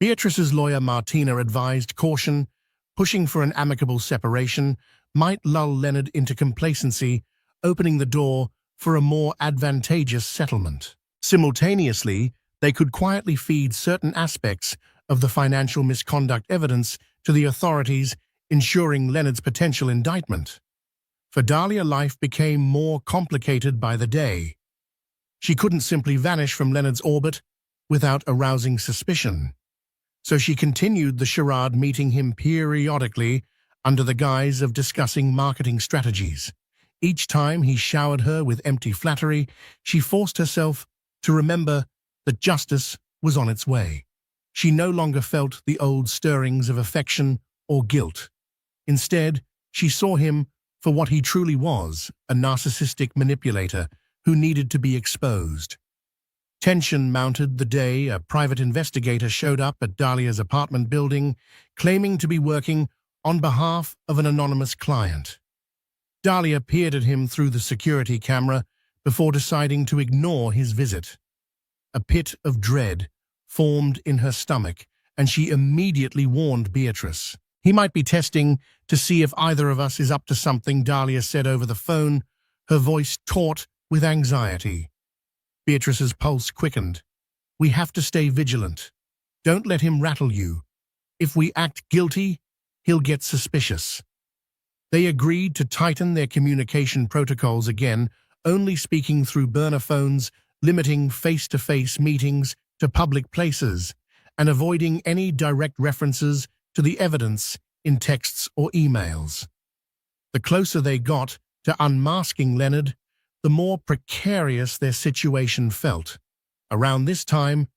Beatrice's lawyer Martina advised caution. Pushing for an amicable separation might lull Leonard into complacency, opening the door for a more advantageous settlement. Simultaneously, they could quietly feed certain aspects of the financial misconduct evidence to the authorities, ensuring Leonard's potential indictment. For Dahlia, life became more complicated by the day. She couldn't simply vanish from Leonard's orbit without arousing suspicion. So she continued the charade, meeting him periodically under the guise of discussing marketing strategies. Each time he showered her with empty flattery, she forced herself to remember that justice was on its way. She no longer felt the old stirrings of affection or guilt. Instead, she saw him for what he truly was, a narcissistic manipulator who needed to be exposed. Tension mounted the day a private investigator showed up at Dahlia's apartment building, claiming to be working on behalf of an anonymous client. Dahlia peered at him through the security camera before deciding to ignore his visit. A pit of dread formed in her stomach, and she immediately warned Beatrice. "He might be testing to see if either of us is up to something," Dahlia said over the phone, her voice taut with anxiety. Beatrice's pulse quickened. "We have to stay vigilant. Don't let him rattle you. If we act guilty, he'll get suspicious." They agreed to tighten their communication protocols again, only speaking through burner phones, limiting face-to-face meetings to public places, and avoiding any direct references to the evidence in texts or emails. The closer they got to unmasking Leonard, the more precarious their situation felt. Around this time,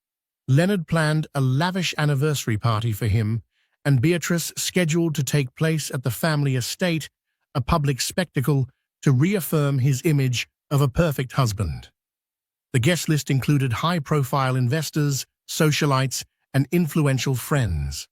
Leonard planned a lavish anniversary party for him, and Beatrice scheduled to take place at the family estate, a public spectacle to reaffirm his image of a perfect husband. The guest list included high-profile investors, socialites, and influential friends.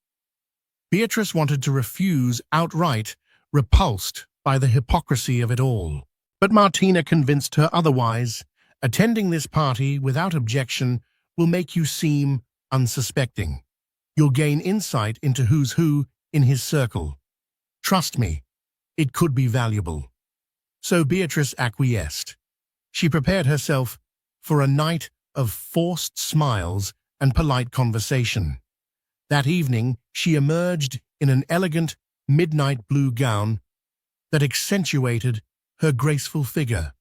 Beatrice wanted to refuse outright, repulsed by the hypocrisy of it all. But Martina convinced her otherwise. "Attending this party without objection will make you seem unsuspecting. You'll gain insight into who's who in his circle. Trust me, it could be valuable." So Beatrice acquiesced. She prepared herself for a night of forced smiles and polite conversation. That evening, she emerged in an elegant midnight blue gown that accentuated her graceful figure.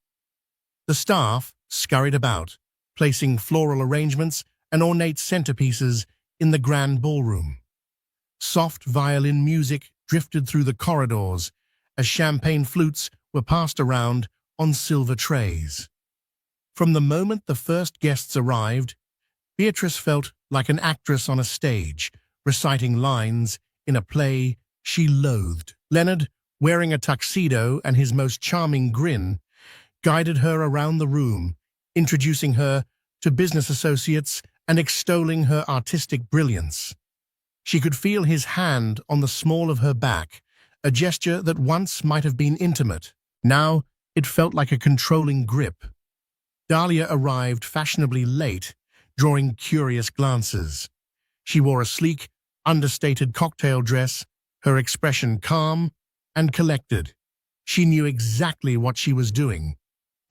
The staff scurried about, placing floral arrangements and ornate centerpieces in the grand ballroom. Soft violin music drifted through the corridors, as champagne flutes were passed around on silver trays. From the moment the first guests arrived, Beatrice felt like an actress on a stage, reciting lines in a play she loathed. Leonard, wearing a tuxedo and his most charming grin, guided her around the room, introducing her to business associates and extolling her artistic brilliance. She could feel his hand on the small of her back, a gesture that once might have been intimate. Now it felt like a controlling grip. Dahlia arrived fashionably late, drawing curious glances. She wore a sleek, understated cocktail dress, her expression calm and collected. She knew exactly what she was doing,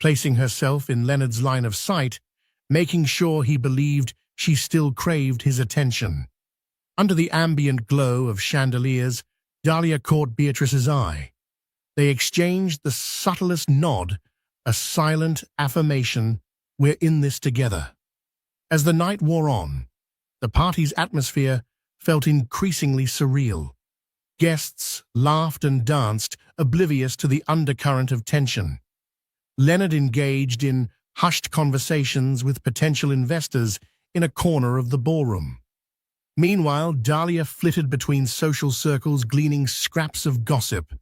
placing herself in Leonard's line of sight, making sure he believed she still craved his attention. Under the ambient glow of chandeliers, Dahlia caught Beatrice's eye. They exchanged the subtlest nod, a silent affirmation, "We're in this together." As the night wore on, the party's atmosphere felt increasingly surreal. Guests laughed and danced, oblivious to the undercurrent of tension. Leonard engaged in hushed conversations with potential investors in a corner of the ballroom. Meanwhile, Dahlia flitted between social circles, gleaning scraps of gossip.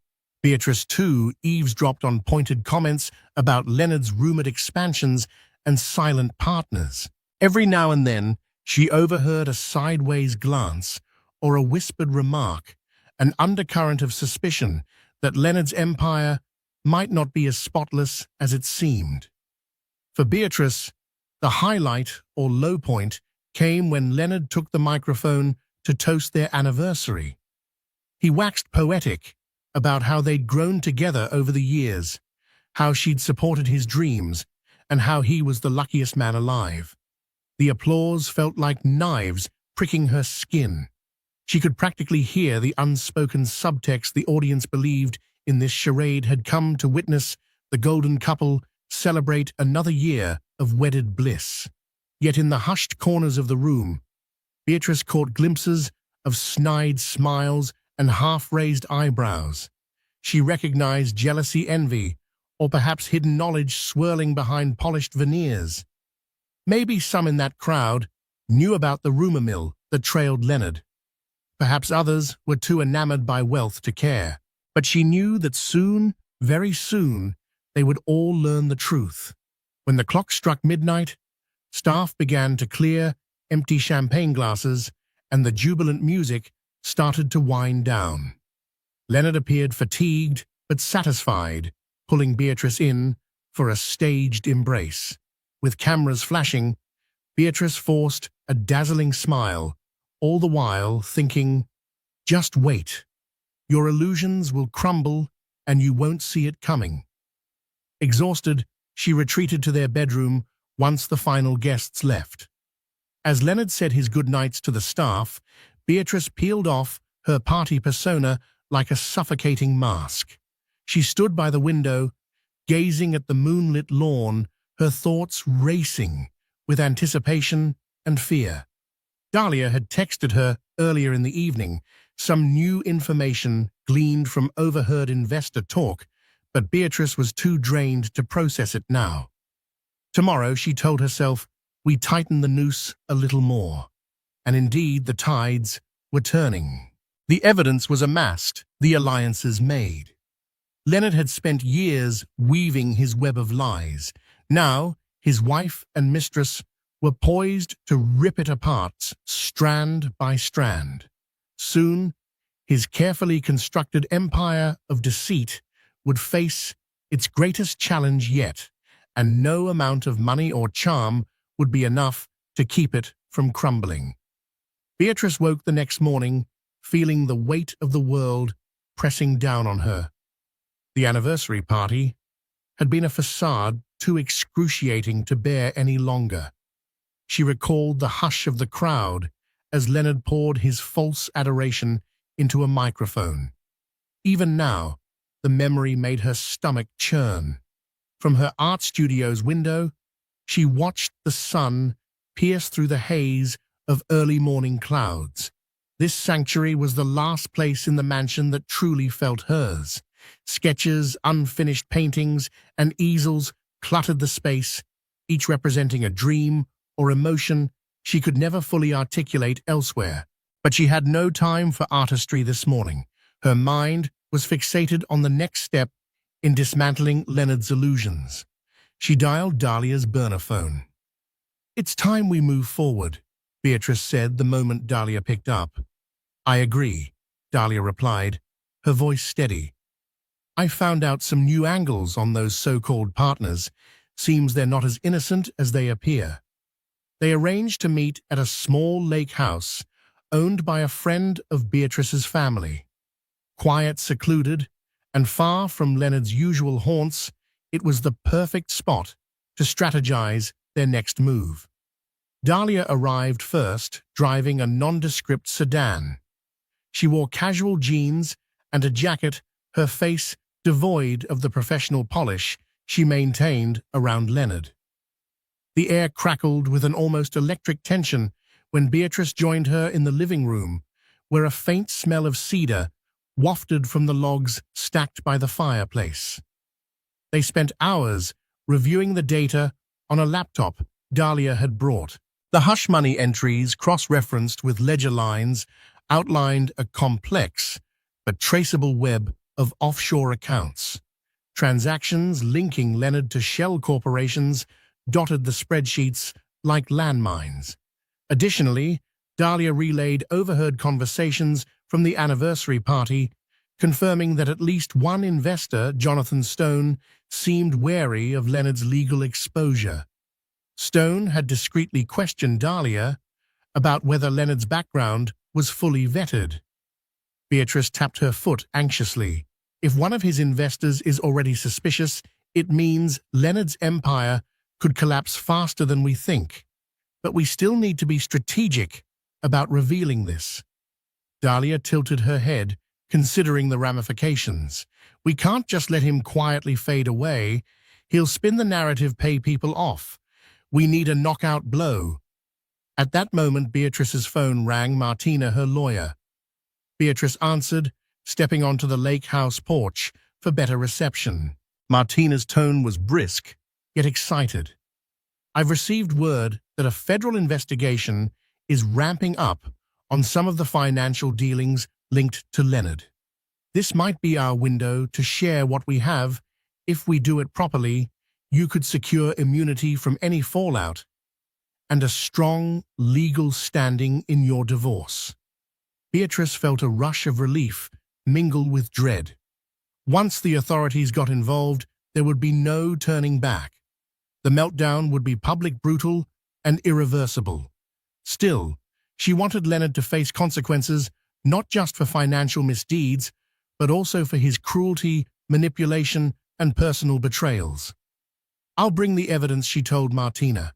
Beatrice, too, eavesdropped on pointed comments about Leonard's rumored expansions and silent partners. Every now and then, she overheard a sideways glance or a whispered remark, an undercurrent of suspicion that Leonard's empire might not be as spotless as it seemed. For Beatrice, the highlight or low point came when Leonard took the microphone to toast their anniversary. He waxed poetic about how they'd grown together over the years, how she'd supported his dreams, and how he was the luckiest man alive. The applause felt like knives pricking her skin. She could practically hear the unspoken subtext the audience believed in this charade had come to witness the golden couple celebrate another year of wedded bliss. Yet in the hushed corners of the room, Beatrice caught glimpses of snide smiles and half-raised eyebrows. She recognized jealousy, envy, or perhaps hidden knowledge swirling behind polished veneers. Maybe some in that crowd knew about the rumor mill that trailed Leonard. Perhaps others were too enamored by wealth to care. But she knew that soon, very soon, they would all learn the truth. When the clock struck midnight, staff began to clear empty champagne glasses, and the jubilant music started to wind down. Leonard appeared fatigued but satisfied, pulling Beatrice in for a staged embrace. With cameras flashing, Beatrice forced a dazzling smile, all the while thinking, "Just wait. Your illusions will crumble and you won't see it coming." Exhausted, she retreated to their bedroom once the final guests left. As Leonard said his goodnights to the staff, Beatrice peeled off her party persona like a suffocating mask. She stood by the window, gazing at the moonlit lawn, her thoughts racing with anticipation and fear. Dahlia had texted her earlier in the evening, some new information gleaned from overheard investor talk, but Beatrice was too drained to process it now. Tomorrow, she told herself, we tighten the noose a little more. And indeed, the tides were turning. The evidence was amassed, the alliances made. Leonard had spent years weaving his web of lies. Now, his wife and mistress were poised to rip it apart, strand by strand. Soon, his carefully constructed empire of deceit would face its greatest challenge yet, and no amount of money or charm would be enough to keep it from crumbling. Beatrice woke the next morning, feeling the weight of the world pressing down on her. The anniversary party had been a facade too excruciating to bear any longer. She recalled the hush of the crowd as Leonard poured his false adoration into a microphone. Even now, the memory made her stomach churn. From her art studio's window, she watched the sun pierce through the haze of early morning clouds. This sanctuary was the last place in the mansion that truly felt hers. Sketches, unfinished paintings, and easels cluttered the space, each representing a dream or emotion she could never fully articulate elsewhere. But she had no time for artistry this morning. Her mind was fixated on the next step in dismantling Leonard's illusions. She dialed Dahlia's burner phone. "It's time we move forward," Beatrice said the moment Dahlia picked up. "I agree," Dahlia replied, her voice steady. "I found out some new angles on those so-called partners. Seems they're not as innocent as they appear." They arranged to meet at a small lake house owned by a friend of Beatrice's family. Quiet, secluded, and far from Leonard's usual haunts, it was the perfect spot to strategize their next move. Dahlia arrived first, driving a nondescript sedan. She wore casual jeans and a jacket, her face devoid of the professional polish she maintained around Leonard. The air crackled with an almost electric tension when Beatrice joined her in the living room, where a faint smell of cedar wafted from the logs stacked by the fireplace. They spent hours reviewing the data on a laptop Dahlia had brought. The hush money entries, cross-referenced with ledger lines, outlined a complex but traceable web of offshore accounts. Transactions linking Leonard to shell corporations dotted the spreadsheets like landmines. Additionally, Dahlia relayed overheard conversations from the anniversary party, confirming that at least one investor, Jonathan Stone, seemed wary of Leonard's legal exposure. Stone had discreetly questioned Dahlia about whether Leonard's background was fully vetted. Beatrice tapped her foot anxiously. If one of his investors is already suspicious, it means Leonard's empire could collapse faster than we think. But we still need to be strategic about revealing this. Dahlia tilted her head, considering the ramifications. We can't just let him quietly fade away. He'll spin the narrative, pay people off. We need a knockout blow. At that moment, Beatrice's phone rang. Martina, her lawyer. Beatrice answered, stepping onto the lake house porch for better reception. Martina's tone was brisk, yet excited. "I've received word that a federal investigation is ramping up on some of the financial dealings linked to Leonard. This might be our window to share what we have. If we do it properly, you could secure immunity from any fallout and a strong legal standing in your divorce." Beatrice felt a rush of relief mingle with dread. Once the authorities got involved, there would be no turning back. The meltdown would be public, brutal, and irreversible. Still, she wanted Leonard to face consequences not just for financial misdeeds, but also for his cruelty, manipulation, and personal betrayals. "I'll bring the evidence," she told Martina.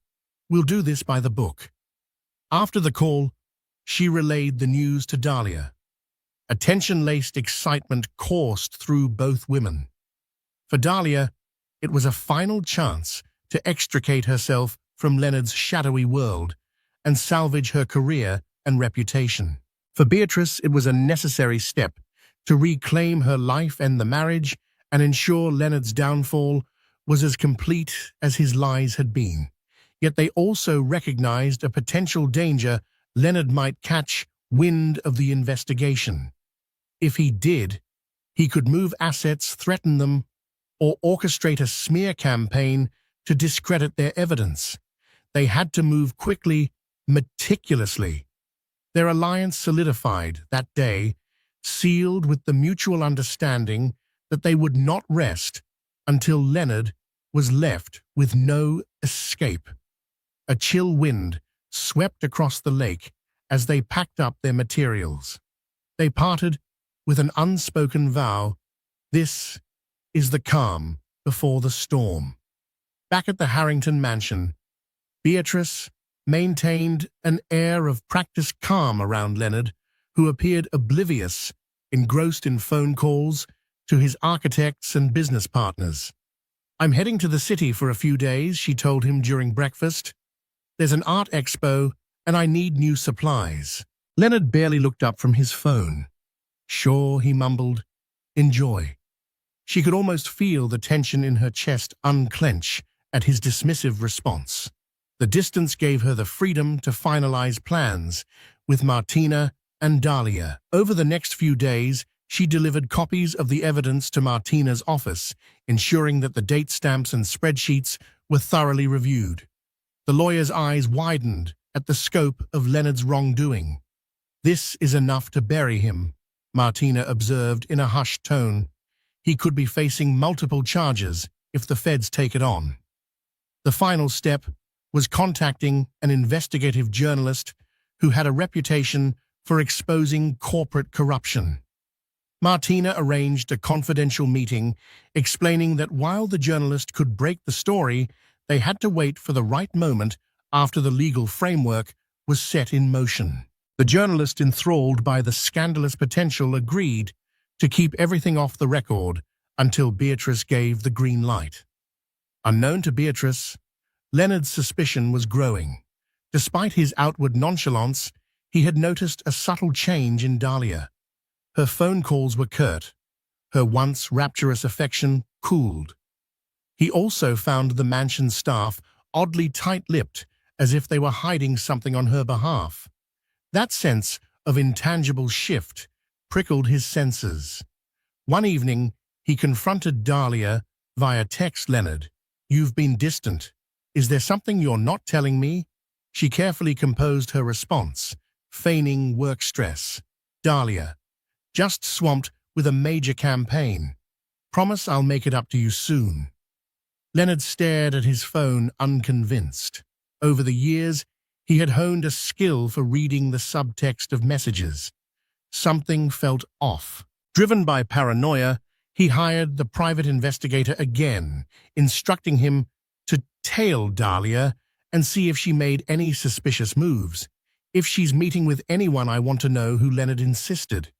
"We'll do this by the book." After the call, she relayed the news to Dahlia. A tension-laced excitement coursed through both women. For Dahlia, it was a final chance to extricate herself from Leonard's shadowy world and salvage her career and reputation. For Beatrice, it was a necessary step to reclaim her life and the marriage and ensure Leonard's downfall was as complete as his lies had been. Yet they also recognized a potential danger. Leonard might catch wind of the investigation. If he did, he could move assets, threaten them, or orchestrate a smear campaign to discredit their evidence. They had to move quickly, meticulously. Their alliance solidified that day, sealed with the mutual understanding that they would not rest until Leonard was left with no escape. A chill wind swept across the lake as they packed up their materials. They parted with an unspoken vow. This is the calm before the storm. Back at the Harrington mansion, Beatrice maintained an air of practiced calm around Leonard, who appeared oblivious, engrossed in phone calls to his architects and business partners. "I'm heading to the city for a few days," she told him during breakfast. "There's an art expo, and I need new supplies." Leonard barely looked up from his phone. "Sure," he mumbled. "Enjoy." She could almost feel the tension in her chest unclench at his dismissive response. The distance gave her the freedom to finalize plans with Martina and Dahlia. Over the next few days, she delivered copies of the evidence to Martina's office, ensuring that the date stamps and spreadsheets were thoroughly reviewed. The lawyer's eyes widened at the scope of Leonard's wrongdoing. "This is enough to bury him," Martina observed in a hushed tone. "He could be facing multiple charges if the feds take it on." The final step was contacting an investigative journalist who had a reputation for exposing corporate corruption. Martina arranged a confidential meeting, explaining that while the journalist could break the story, they had to wait for the right moment after the legal framework was set in motion. The journalist, enthralled by the scandalous potential, agreed to keep everything off the record until Beatrice gave the green light. Unknown to Beatrice, Leonard's suspicion was growing. Despite his outward nonchalance, he had noticed a subtle change in Dahlia. Her phone calls were curt. Her once rapturous affection cooled. He also found the mansion staff oddly tight-lipped, as if they were hiding something on her behalf. That sense of intangible shift prickled his senses. One evening, he confronted Dahlia via text. "Leonard, you've been distant. Is there something you're not telling me?" She carefully composed her response, feigning work stress. "Dahlia, just swamped with a major campaign. Promise I'll make it up to you soon." Leonard stared at his phone, unconvinced. Over the years, he had honed a skill for reading the subtext of messages. Something felt off. Driven by paranoia, he hired the private investigator again, instructing him to tail Dahlia and see if she made any suspicious moves. "If she's meeting with anyone, I want to know who," Leonard insisted.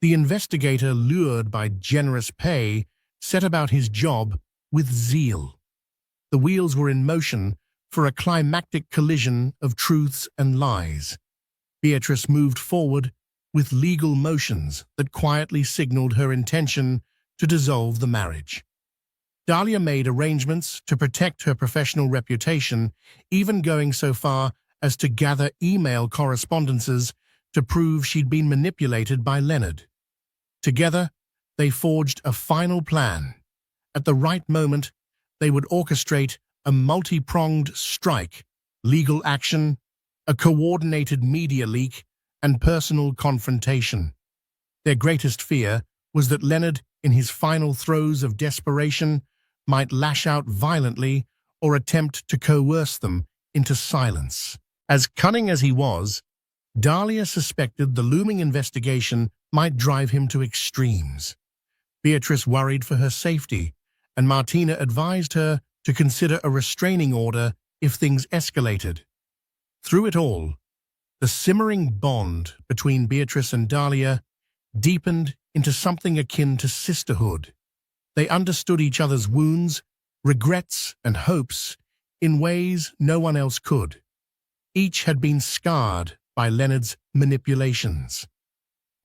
The investigator, lured by generous pay, set about his job with zeal. The wheels were in motion for a climactic collision of truths and lies. Beatrice moved forward with legal motions that quietly signaled her intention to dissolve the marriage. Dahlia made arrangements to protect her professional reputation, even going so far as to gather email correspondences to prove she'd been manipulated by Leonard. Together, they forged a final plan. At the right moment, they would orchestrate a multi-pronged strike: legal action, a coordinated media leak, and personal confrontation. Their greatest fear was that Leonard, in his final throes of desperation, might lash out violently or attempt to coerce them into silence. As cunning as he was, Dahlia suspected the looming investigation might drive him to extremes. Beatrice worried for her safety, and Martina advised her to consider a restraining order if things escalated. Through it all, the simmering bond between Beatrice and Dahlia deepened into something akin to sisterhood. They understood each other's wounds, regrets, and hopes in ways no one else could. Each had been scarred by Leonard's manipulations.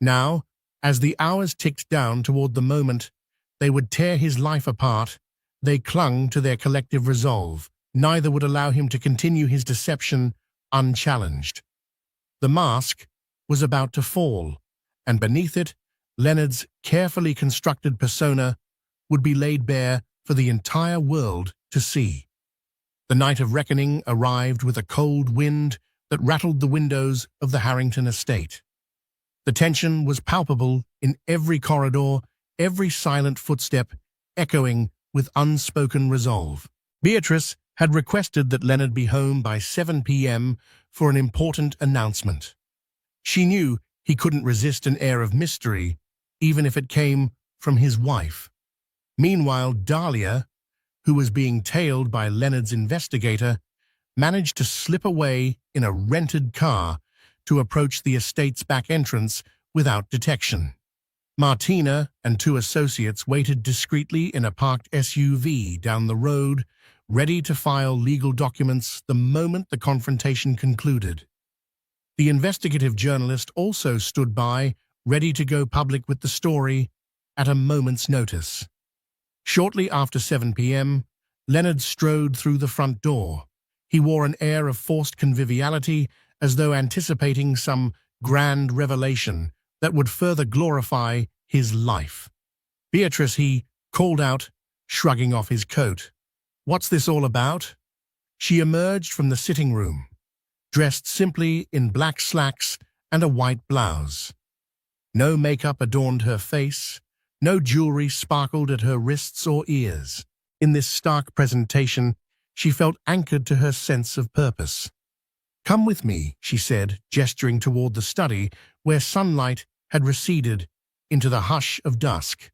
Now, as the hours ticked down toward the moment they would tear his life apart, they clung to their collective resolve. Neither would allow him to continue his deception unchallenged. The mask was about to fall, and beneath it, Leonard's carefully constructed persona would be laid bare for the entire world to see. The night of reckoning arrived with a cold wind that rattled the windows of the Harrington estate. The tension was palpable in every corridor, every silent footstep echoing with unspoken resolve. Beatrice had requested that Leonard be home by 7 p.m. for an important announcement. She knew he couldn't resist an air of mystery, even if it came from his wife. Meanwhile, Dahlia, who was being tailed by Leonard's investigator, managed to slip away in a rented car to approach the estate's back entrance without detection. Martina and two associates waited discreetly in a parked SUV down the road, ready to file legal documents the moment the confrontation concluded. The investigative journalist also stood by, ready to go public with the story at a moment's notice. Shortly after 7 p.m., Leonard strode through the front door. He wore an air of forced conviviality, as though anticipating some grand revelation that would further glorify his life. "Beatrice," he called out, shrugging off his coat. "What's this all about?" She emerged from the sitting room, dressed simply in black slacks and a white blouse. No makeup adorned her face, no jewelry sparkled at her wrists or ears. In this stark presentation, she felt anchored to her sense of purpose. "Come with me," she said, gesturing toward the study where sunlight had receded into the hush of dusk.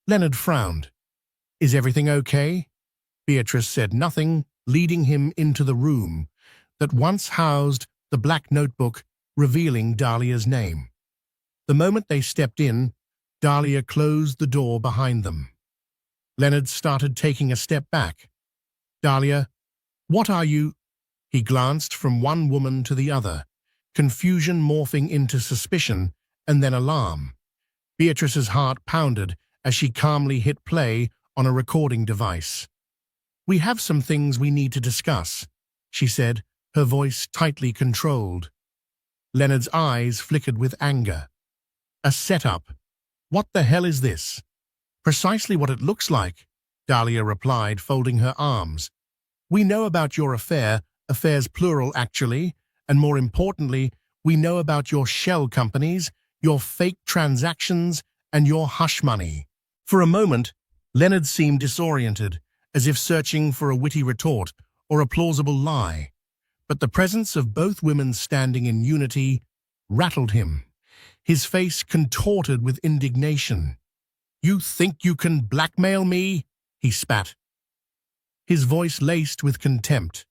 Leonard frowned. "Is everything okay?" Beatrice said nothing, leading him into the room that once housed the black notebook revealing Dahlia's name. The moment they stepped in, Dahlia closed the door behind them. Leonard started taking a step back. "Dahlia, what are you?" He glanced from one woman to the other, confusion morphing into suspicion and then alarm. Beatrice's heart pounded as she calmly hit play on a recording device. "We have some things we need to discuss," she said, her voice tightly controlled. Leonard's eyes flickered with anger. "A setup. What the hell is this?" "Precisely what it looks like," Dahlia replied, folding her arms. "We know about your affair, affairs plural actually, and more importantly, we know about your shell companies, your fake transactions, and your hush money." For a moment, Leonard seemed disoriented, as if searching for a witty retort or a plausible lie. But the presence of both women standing in unity rattled him. His face contorted with indignation. "You think you can blackmail me?" he spat, his voice laced with contempt.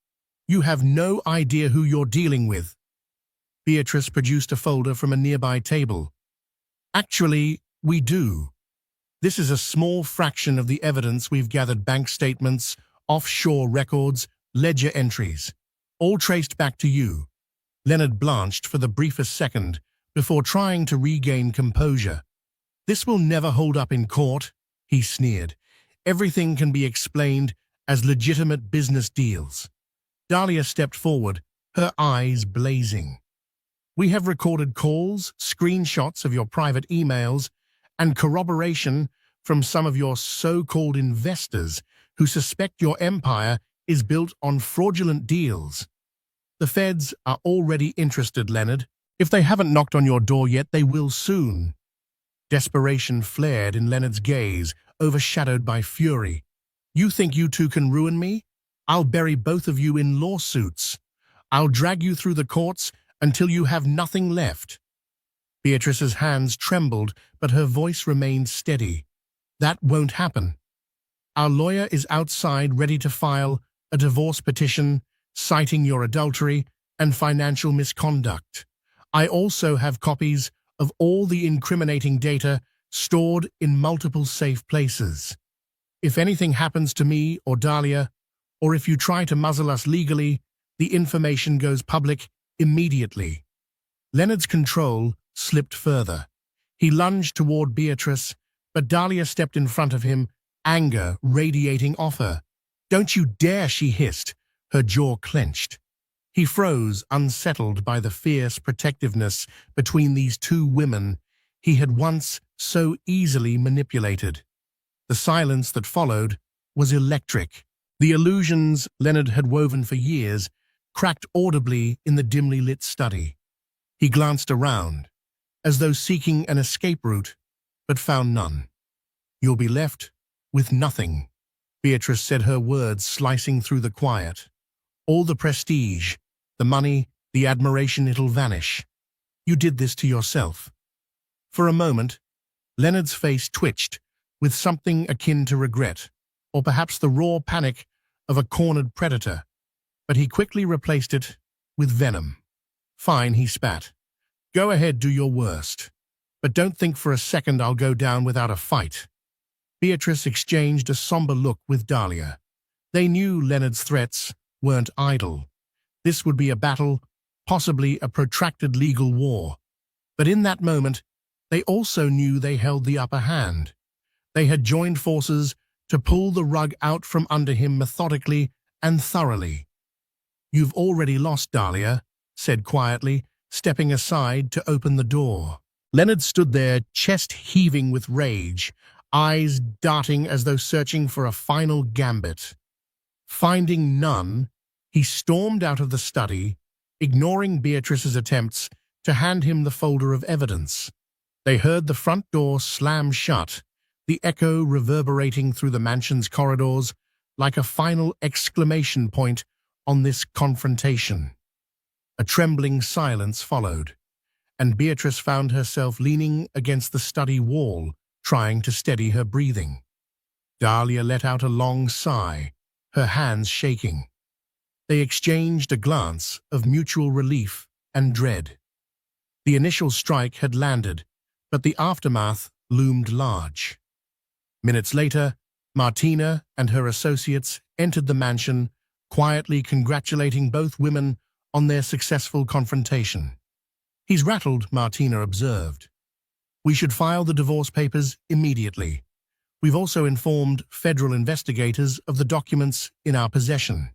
"You have no idea who you're dealing with." Beatrice produced a folder from a nearby table. "Actually, we do. This is a small fraction of the evidence we've gathered: bank statements, offshore records, ledger entries, all traced back to you." Leonard blanched for the briefest second before trying to regain composure. "This will never hold up in court," he sneered. "Everything can be explained as legitimate business deals." Dahlia stepped forward, her eyes blazing. "We have recorded calls, screenshots of your private emails, and corroboration from some of your so-called investors who suspect your empire is built on fraudulent deals. The feds are already interested, Leonard. If they haven't knocked on your door yet, they will soon." Desperation flared in Leonard's gaze, overshadowed by fury. "You think you two can ruin me? I'll bury both of you in lawsuits. I'll drag you through the courts until you have nothing left." Beatrice's hands trembled, but her voice remained steady. "That won't happen. Our lawyer is outside ready to file a divorce petition citing your adultery and financial misconduct. I also have copies of all the incriminating data stored in multiple safe places. If anything happens to me or Dahlia, or if you try to muzzle us legally, the information goes public immediately." Leonard's control slipped further. He lunged toward Beatrice, but Dahlia stepped in front of him, anger radiating off her. "Don't you dare," she hissed, her jaw clenched. He froze, unsettled by the fierce protectiveness between these two women he had once so easily manipulated. The silence that followed was electric. The illusions Leonard had woven for years cracked audibly in the dimly lit study. He glanced around, as though seeking an escape route, but found none. "You'll be left with nothing," Beatrice said, her words slicing through the quiet. "All the prestige, the money, the admiration, it'll vanish. You did this to yourself." For a moment, Leonard's face twitched with something akin to regret, or perhaps the raw panic of a cornered predator, but he quickly replaced it with venom. "Fine," he spat. "Go ahead, do your worst. But don't think for a second I'll go down without a fight." Beatrice exchanged a somber look with Dahlia. They knew Leonard's threats weren't idle. This would be a battle, possibly a protracted legal war. But in that moment, they also knew they held the upper hand. They had joined forces to pull the rug out from under him methodically and thoroughly. "You've already lost, Dahlia," said quietly, stepping aside to open the door. Leonard stood there, chest heaving with rage, eyes darting as though searching for a final gambit. Finding none, he stormed out of the study, ignoring Beatrice's attempts to hand him the folder of evidence. They heard the front door slam shut, the echo reverberating through the mansion's corridors like a final exclamation point on this confrontation. A trembling silence followed, and Beatrice found herself leaning against the study wall, trying to steady her breathing. Dahlia let out a long sigh, her hands shaking. They exchanged a glance of mutual relief and dread. The initial strike had landed, but the aftermath loomed large. Minutes later, Martina and her associates entered the mansion, quietly congratulating both women on their successful confrontation. "He's rattled," Martina observed. "We should file the divorce papers immediately. We've also informed federal investigators of the documents in our possession.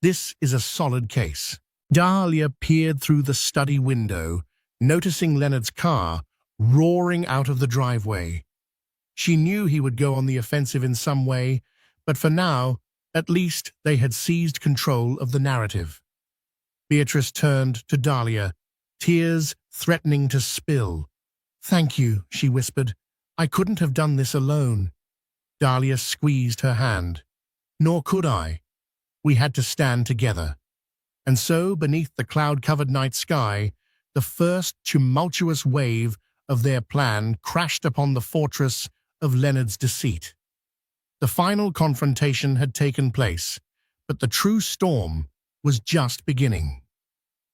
This is a solid case." Dahlia peered through the study window, noticing Leonard's car roaring out of the driveway. She knew he would go on the offensive in some way, but for now, at least they had seized control of the narrative. Beatrice turned to Dahlia, tears threatening to spill. "Thank you," she whispered. "I couldn't have done this alone." Dahlia squeezed her hand. "Nor could I. We had to stand together." And so, beneath the cloud-covered night sky, the first tumultuous wave of their plan crashed upon the fortress of Leonard's deceit. The final confrontation had taken place, but the true storm was just beginning.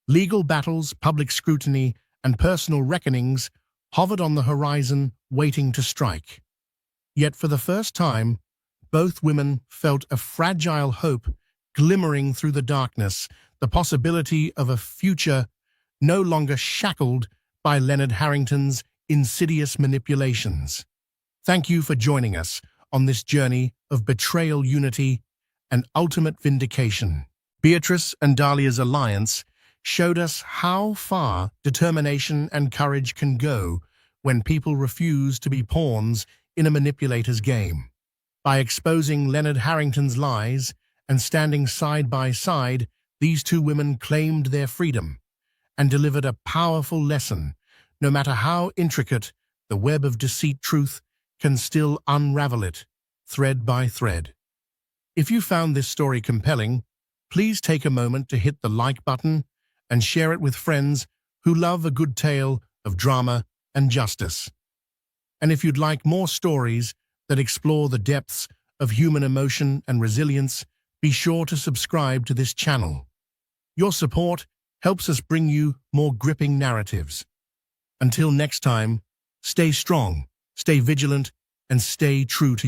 Legal battles, public scrutiny, and personal reckonings hovered on the horizon, waiting to strike. Yet for the first time, both women felt a fragile hope glimmering through the darkness, the possibility of a future no longer shackled by Leonard Harrington's insidious manipulations. Thank you for joining us on this journey of betrayal, unity, and ultimate vindication. Beatrice and Dahlia's alliance showed us how far determination and courage can go when people refuse to be pawns in a manipulator's game. By exposing Leonard Harrington's lies and standing side by side, these two women claimed their freedom and delivered a powerful lesson. No matter how intricate, the web of deceit, truth can still unravel it, thread by thread. If you found this story compelling, please take a moment to hit the like button and share it with friends who love a good tale of drama and justice. And if you'd like more stories that explore the depths of human emotion and resilience, be sure to subscribe to this channel. Your support helps us bring you more gripping narratives. Until next time, stay strong, stay vigilant, and stay true to your